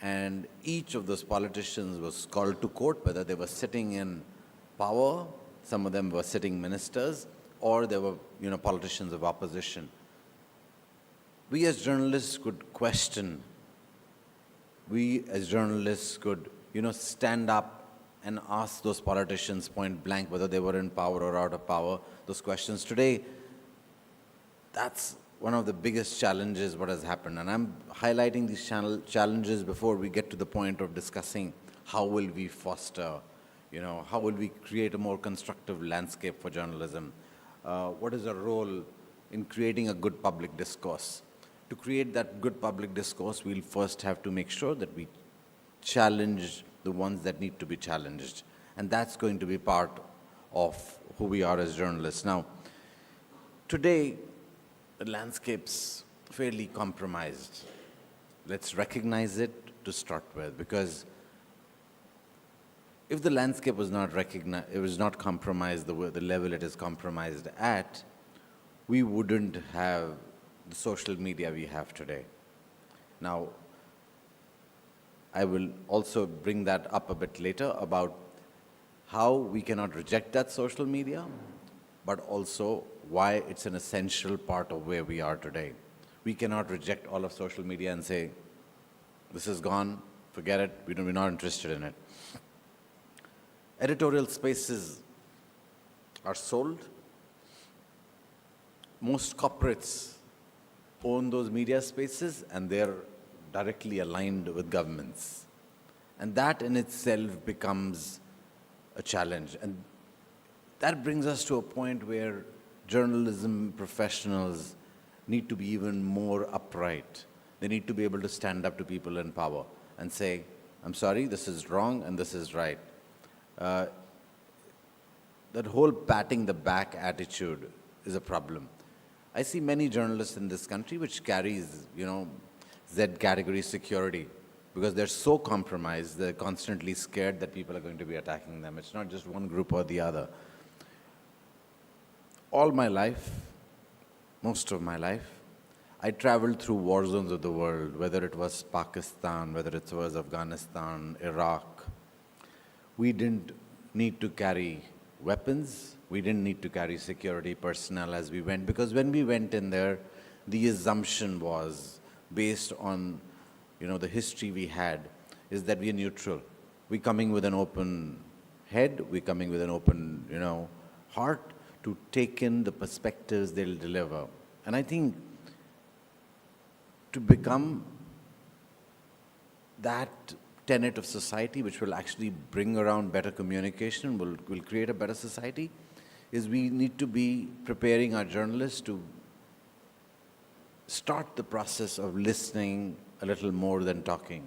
And each of those politicians was called to court, whether they were sitting in power, some of them were sitting ministers, or they were, you know, politicians of opposition. We as journalists could question. We as journalists could, you know, stand up and ask those politicians point blank whether they were in power or out of power, those questions. Today, that's one of the biggest challenges what has happened. And I'm highlighting these challenges before we get to the point of discussing how will we foster, how will we create a more constructive landscape for journalism? What is our role in creating a good public discourse? To create that good public discourse, we'll first have to make sure that we challenge the ones that need to be challenged. And that's going to be part of who we are as journalists. Now, today, the landscape's fairly compromised. Let's recognize it to start with, because if the landscape was not recognized, it was not compromised the level it is compromised at, we wouldn't have the social media we have today. Now, I will also bring that up a bit later about how we cannot reject that social media, but also why it's an essential part of where we are today. We cannot reject all of social media and say, this is gone, forget it, we're not interested in it. Editorial spaces are sold. Most corporates own those media spaces, and they're directly aligned with governments. And that in itself becomes a challenge. And that brings us to a point where journalism professionals need to be even more upright. They need to be able to stand up to people in power and say, I'm sorry, this is wrong and this is right. That whole patting the back attitude is a problem. I see many journalists in this country which carries, Z category security, because they're so compromised, they're constantly scared that people are going to be attacking them. It's not just one group or the other. All my life, most of my life, I traveled through war zones of the world, whether it was Pakistan, whether it was Afghanistan, Iraq. We didn't need to carry weapons. We didn't need to carry security personnel as we went, because when we went in there, the assumption was, based on the history we had, is that we're neutral. We're coming with an open head, we're coming with an open heart to take in the perspectives they'll deliver. And I think to become that tenet of society which will actually bring around better communication, will create a better society, is we need to be preparing our journalists to start the process of listening a little more than talking.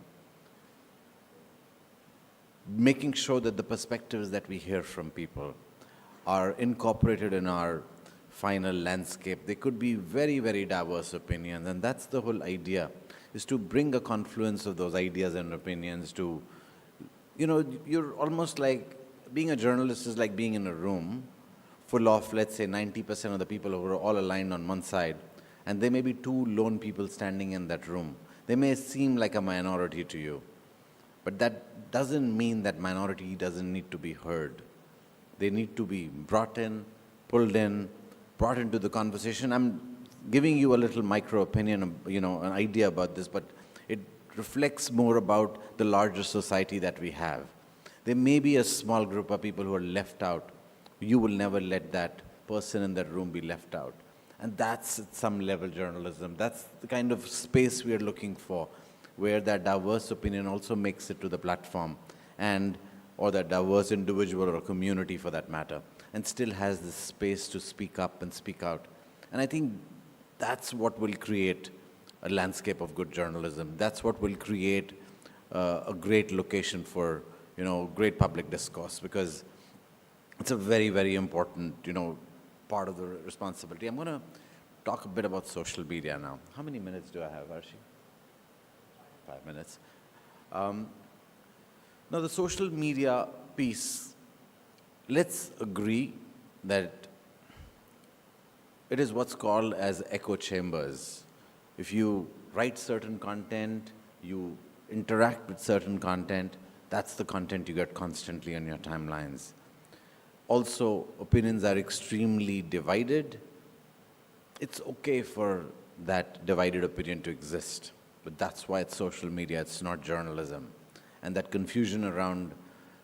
Making sure that the perspectives that we hear from people are incorporated in our final landscape. They could be very, very diverse opinions, and that's the whole idea, is to bring a confluence of those ideas and opinions to, you're almost like, being a journalist is like being in a room full of, let's say, 90% of the people who are all aligned on one side, and there may be two lone people standing in that room. They may seem like a minority to you, but that doesn't mean that minority doesn't need to be heard. They need to be brought in, pulled in, brought into the conversation. I'm giving you a little micro opinion, an idea about this, but it reflects more about the larger society that we have. There may be a small group of people who are left out. You will never let that person in that room be left out. And that's at some level journalism. That's the kind of space we are looking for, where that diverse opinion also makes it to the platform, or that diverse individual or community for that matter, and still has the space to speak up and speak out. And I think that's what will create a landscape of good journalism. That's what will create a great location for, great public discourse, because it's a very, very important, part of the responsibility. I'm going to talk a bit about social media now. How many minutes do I have, Arshi? 5 minutes. Now, the social media piece, let's agree that it is what's called as echo chambers. If you write certain content, you interact with certain content, that's the content you get constantly on your timelines. Also, opinions are extremely divided. It's okay for that divided opinion to exist, but that's why it's social media, it's not journalism. And that confusion around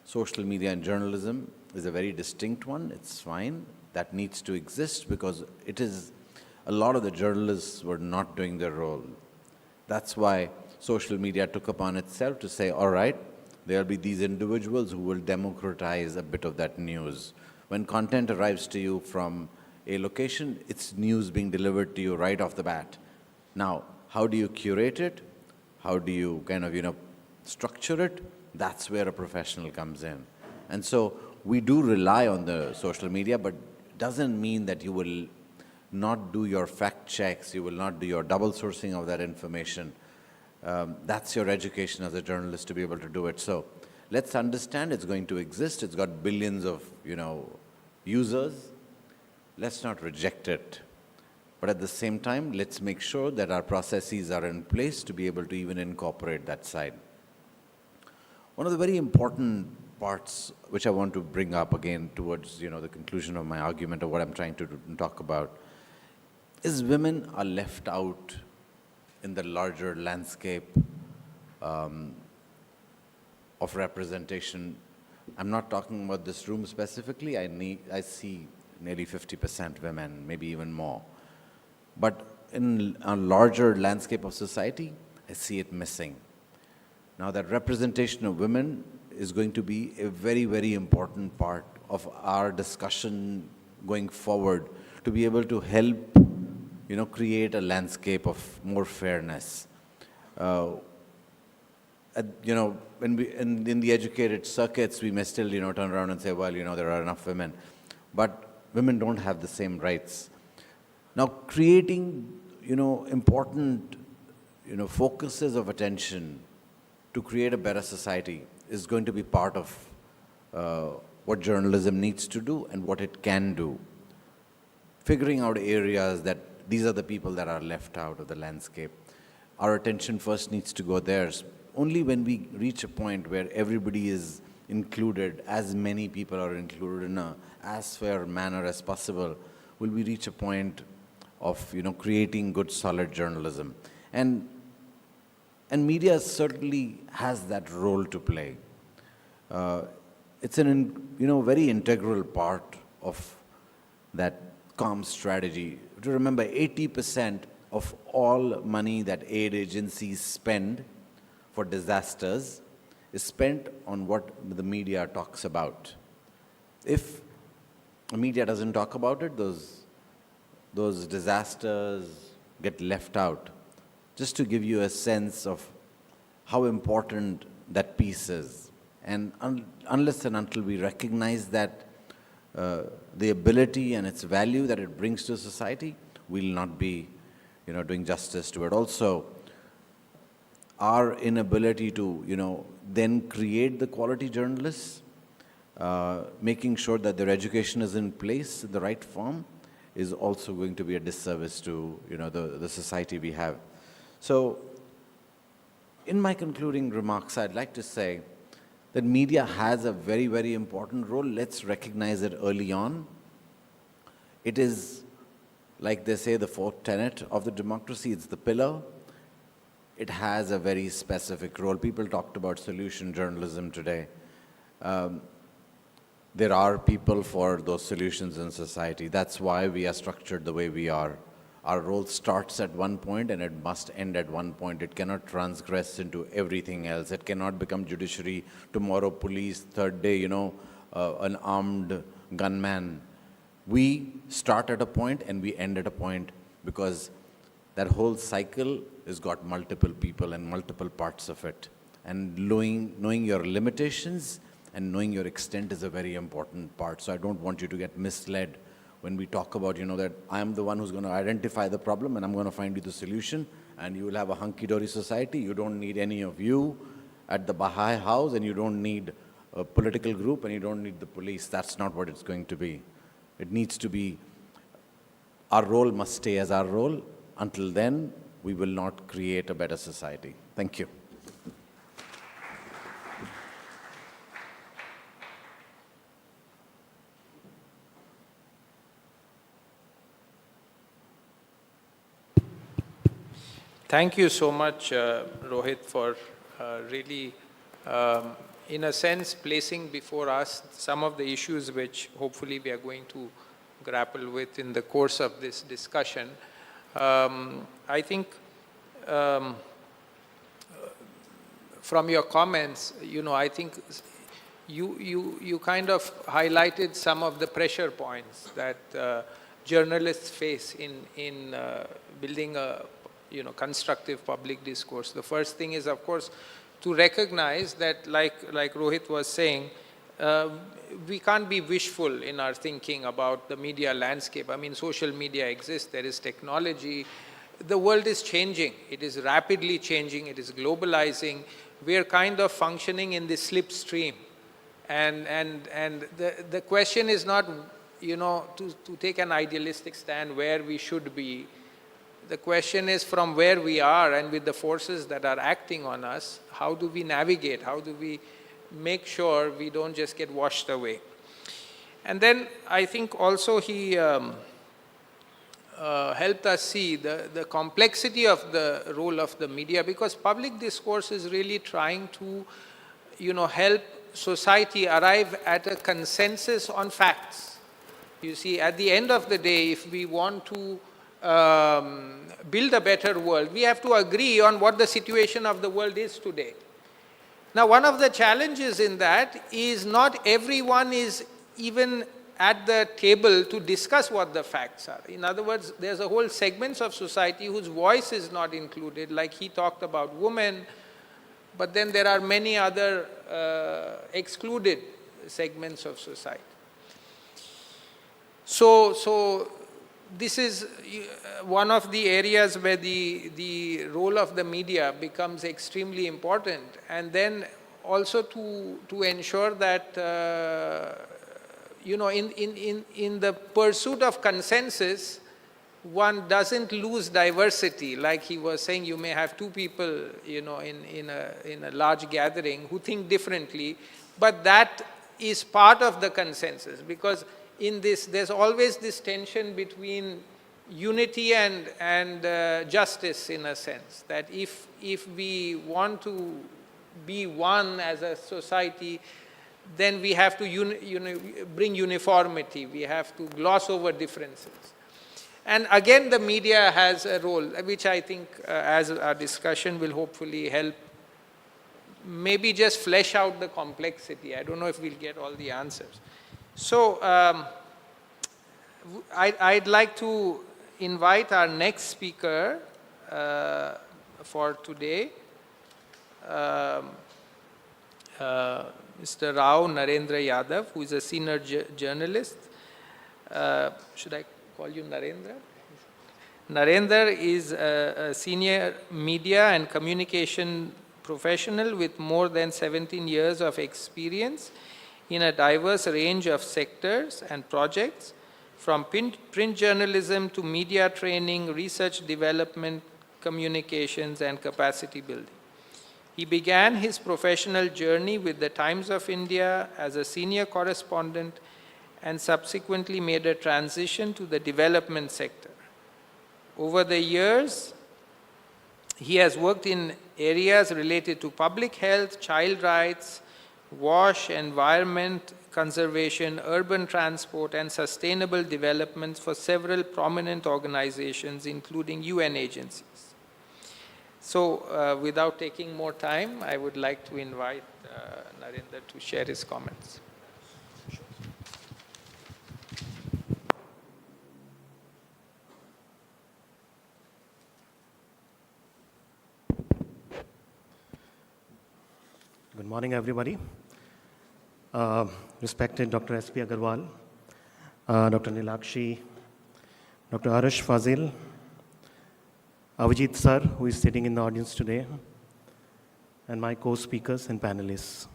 social media and journalism is a very distinct one. It's fine. That needs to exist, because it is, a lot of the journalists were not doing their role. That's why social media took upon itself to say, all right, There will be these individuals who will democratize a bit of that news. When content arrives to you from a location, it's news being delivered to you right off the bat. Now, how do you curate it? How do you kind of, structure it? That's where a professional comes in. And so we do rely on the social media, but it doesn't mean that you will not do your fact checks, you will not do your double sourcing of that information. That's your education as a journalist to be able to do it. So let's understand it's going to exist. It's got billions of, users. Let's not reject it. But at the same time, let's make sure that our processes are in place to be able to even incorporate that side. One of the very important parts which I want to bring up again towards, the conclusion of my argument or what I'm trying to talk about is women are left out in the larger landscape of representation. I'm not talking about this room specifically. I see nearly 50% women, maybe even more. But in a larger landscape of society, I see it missing. Now, that representation of women is going to be a very, very important part of our discussion going forward to be able to help, create a landscape of more fairness. When we in the educated circuits, we may still, turn around and say, well, there are enough women. But women don't have the same rights. Now, creating, important, focuses of attention to create a better society is going to be part of what journalism needs to do and what it can do. Figuring out areas that these are the people that are left out of the landscape. Our attention first needs to go there. Only when we reach a point where everybody is included, as many people are included in a as fair manner as possible, will we reach a point of creating good, solid journalism. And media certainly has that role to play. It's an very integral part of that calm strategy. To remember, 80% of all money that aid agencies spend for disasters is spent on what the media talks about. If the media doesn't talk about it, those disasters get left out. Just to give you a sense of how important that piece is. And unless and until we recognize that the ability and its value that it brings to society, we'll not be, doing justice to it. Also, our inability to, then create the quality journalists, making sure that their education is in place in the right form, is also going to be a disservice to, the society we have. So, in my concluding remarks, I'd like to say that media has a very, very important role. Let's recognize it early on. It is, like they say, the fourth tenet of the democracy. It's the pillar. It has a very specific role. People talked about solution journalism today. There are people for those solutions in society. That's why we are structured the way we are. Our role starts at one point and it must end at one point. It cannot transgress into everything else. It cannot become judiciary, tomorrow police, third day, an armed gunman. We start at a point and we end at a point because that whole cycle has got multiple people and multiple parts of it. And knowing your limitations and knowing your extent is a very important part. So I don't want you to get misled when we talk about, that I am the one who's going to identify the problem and I'm going to find you the solution and you will have a hunky-dory society. You don't need any of you at the Baha'i house and you don't need a political group and you don't need the police. That's not what it's going to be. It needs to be, our role must stay as our role. Until then, we will not create a better society. Thank you. Thank you so much, Rohit, for really, in a sense, placing before us some of the issues which hopefully we are going to grapple with in the course of this discussion. I think from your comments, I think you kind of highlighted some of the pressure points that journalists face in building a constructive public discourse. The first thing is, of course, to recognize that, like Rohit was saying, we can't be wishful in our thinking about the media landscape. I mean, social media exists, there is technology. The world is changing. It is rapidly changing. It is globalizing. We are kind of functioning in this slipstream. And the question is not, to take an idealistic stand where we should be. The question is, from where we are and with the forces that are acting on us, how do we navigate? How do we make sure we don't just get washed away? And then I think also he helped us see the complexity of the role of the media, because public discourse is really trying to, help society arrive at a consensus on facts. You see, at the end of the day, if we want to build a better world, we have to agree on what the situation of the world is today. Now, one of the challenges in that is not everyone is even at the table to discuss what the facts are. In other words, there's a whole segments of society whose voice is not included, like he talked about women, but then there are many other excluded segments of society. So this is one of the areas where the role of the media becomes extremely important, and then also to ensure that in the pursuit of consensus, one doesn't lose diversity. Like he was saying, you may have two people in a large gathering who think differently, but that is part of the consensus, because in this, there's always this tension between unity and justice, in a sense, that if we want to be one as a society, then we have to bring uniformity, we have to gloss over differences. And again, the media has a role, which I think, as our discussion will hopefully help, maybe just flesh out the complexity. I don't know if we'll get all the answers. So I'd like to invite our next speaker for today, Mr. Rao Narendra Yadav, who is a senior journalist. Should I call you Narendra? Narendra is a senior media and communication professional with more than 17 years of experience in a diverse range of sectors and projects, from print journalism to media training, research development, communications, and capacity building. He began his professional journey with the Times of India as a senior correspondent and subsequently made a transition to the development sector. Over the years, he has worked in areas related to public health, child rights, WASH, environment conservation, urban transport, and sustainable development for several prominent organizations, including UN agencies. So, without taking more time, I would like to invite Narendra to share his comments. Good morning, everybody. Respected Dr. S.P. Agarwal, Dr. Nilakshi, Dr. Arash Fazil, Avijit sir, who is sitting in the audience today, and my co-speakers and panelists.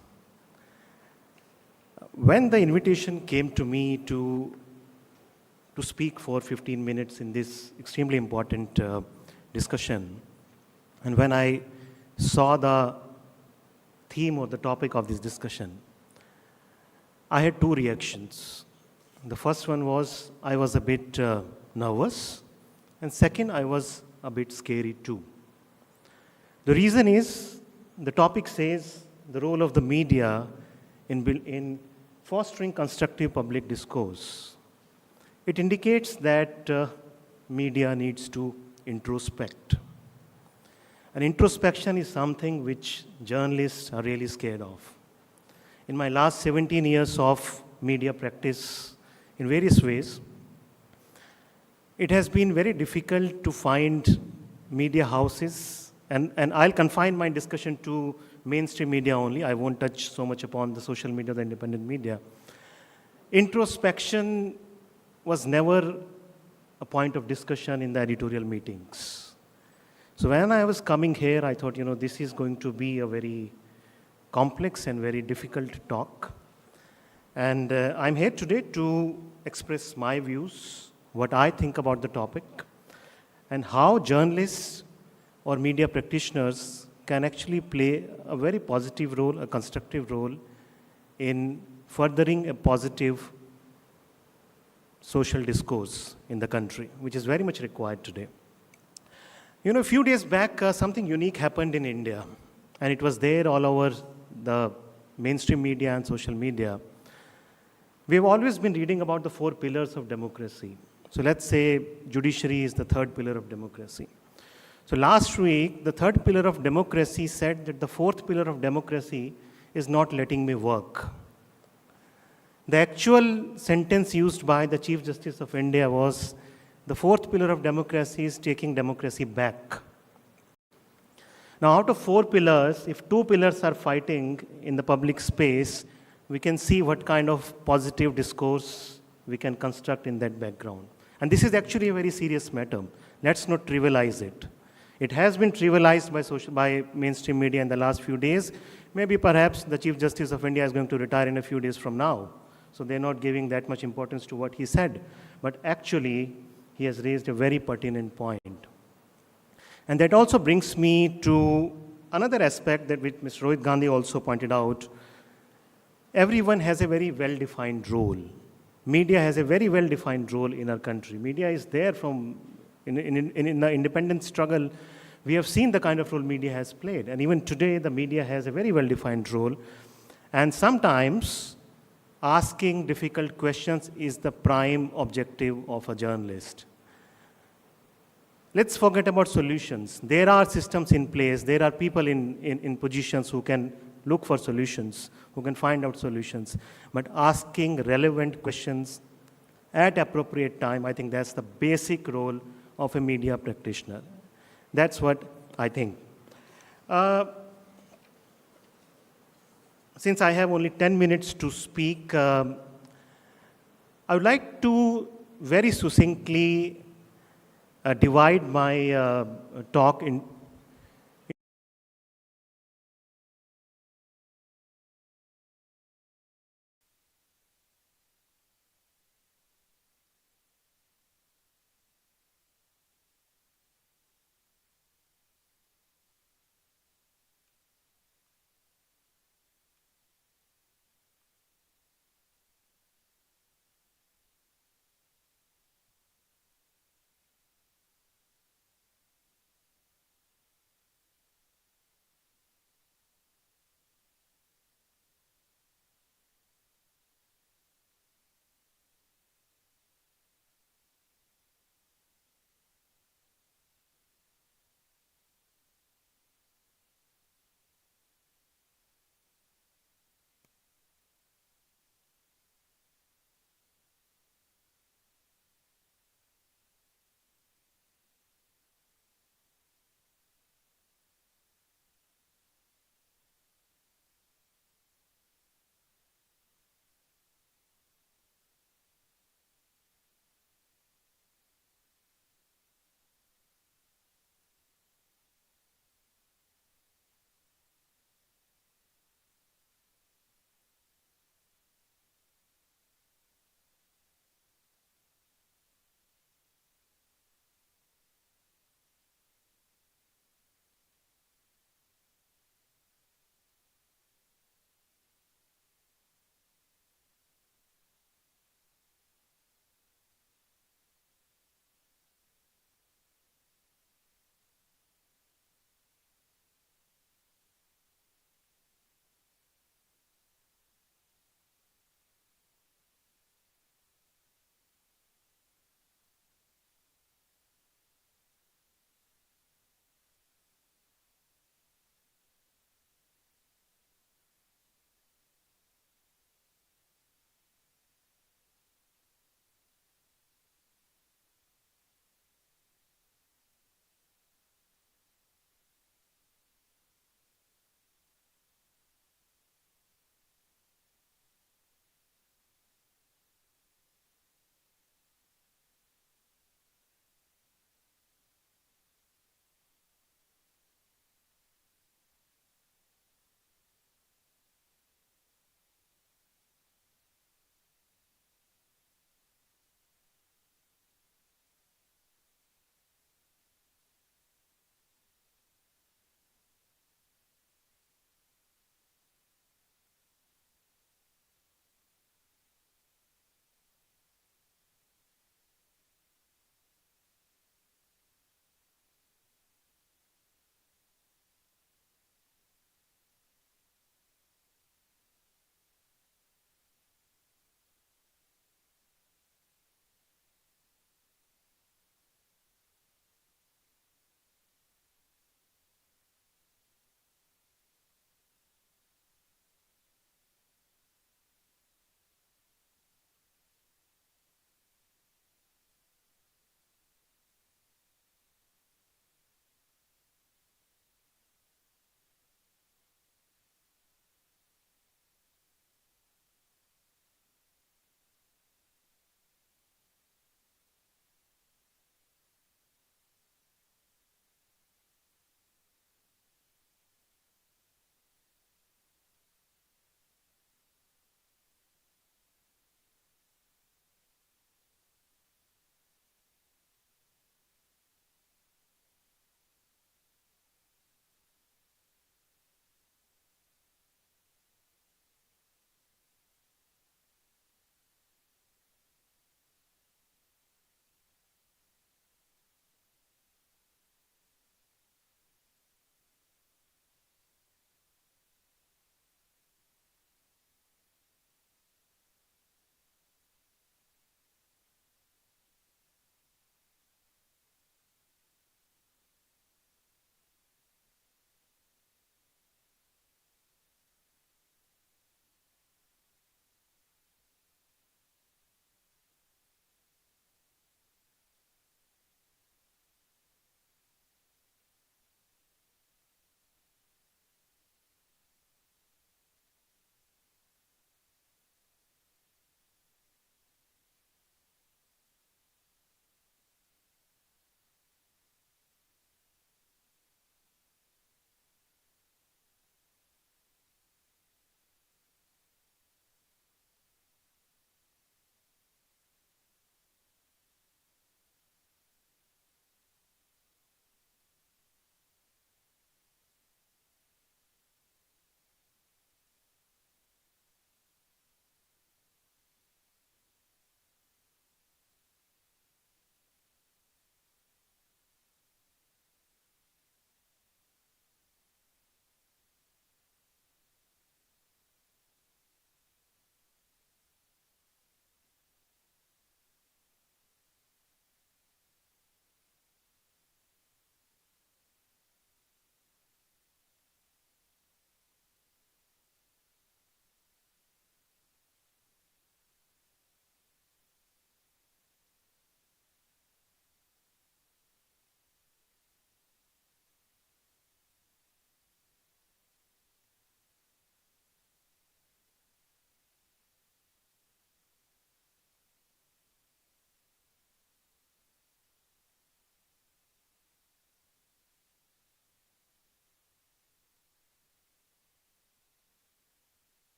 When the invitation came to me to speak for 15 minutes in this extremely important discussion, and when I saw the theme or the topic of this discussion, I had two reactions. The first one was I was a bit nervous, and second, I was a bit scary too. The reason is the topic says the role of the media in fostering constructive public discourse. It indicates that media needs to introspect. And introspection is something which journalists are really scared of. In my last 17 years of media practice in various ways, it has been very difficult to find media houses, and I'll confine my discussion to mainstream media only. I won't touch so much upon the social media, the independent media. Introspection was never a point of discussion in the editorial meetings. So when I was coming here, I thought, this is going to be a very complex and very difficult talk. And I'm here today to express my views, what I think about the topic, and how journalists or media practitioners can actually play a very positive role, a constructive role in furthering a positive social discourse in the country, which is very much required today. A few days back, something unique happened in India, and it was there all over the mainstream media and social media. We've always been reading about the 4 pillars of democracy. So let's say judiciary is the 3rd pillar of democracy. So last week, the 3rd pillar of democracy said that the 4th pillar of democracy is not letting me work. The actual sentence used by the Chief Justice of India was, the 4th pillar of democracy is taking democracy back. Now, out of 4 pillars, if 2 pillars are fighting in the public space, we can see what kind of positive discourse we can construct in that background. And this is actually a very serious matter. Let's not trivialize it. It has been trivialized by mainstream media in the last few days. Maybe perhaps the Chief Justice of India is going to retire in a few days from now. So they're not giving that much importance to what he said. But actually, he has raised a very pertinent point. And that also brings me to another aspect that which Mr. Rohit Gandhi also pointed out. Everyone has a very well-defined role. Media has a very well-defined role in our country. Media is there from, in the independence struggle, we have seen the kind of role media has played. And even today, the media has a very well-defined role. And sometimes, asking difficult questions is the prime objective of a journalist. Let's forget about solutions. There are systems in place. There are people in positions who can look for solutions, who can find out solutions. But asking relevant questions at appropriate time, I think that's the basic role of a media practitioner. That's what I think. Since I have only 10 minutes to speak, I would like to very succinctly divide my talk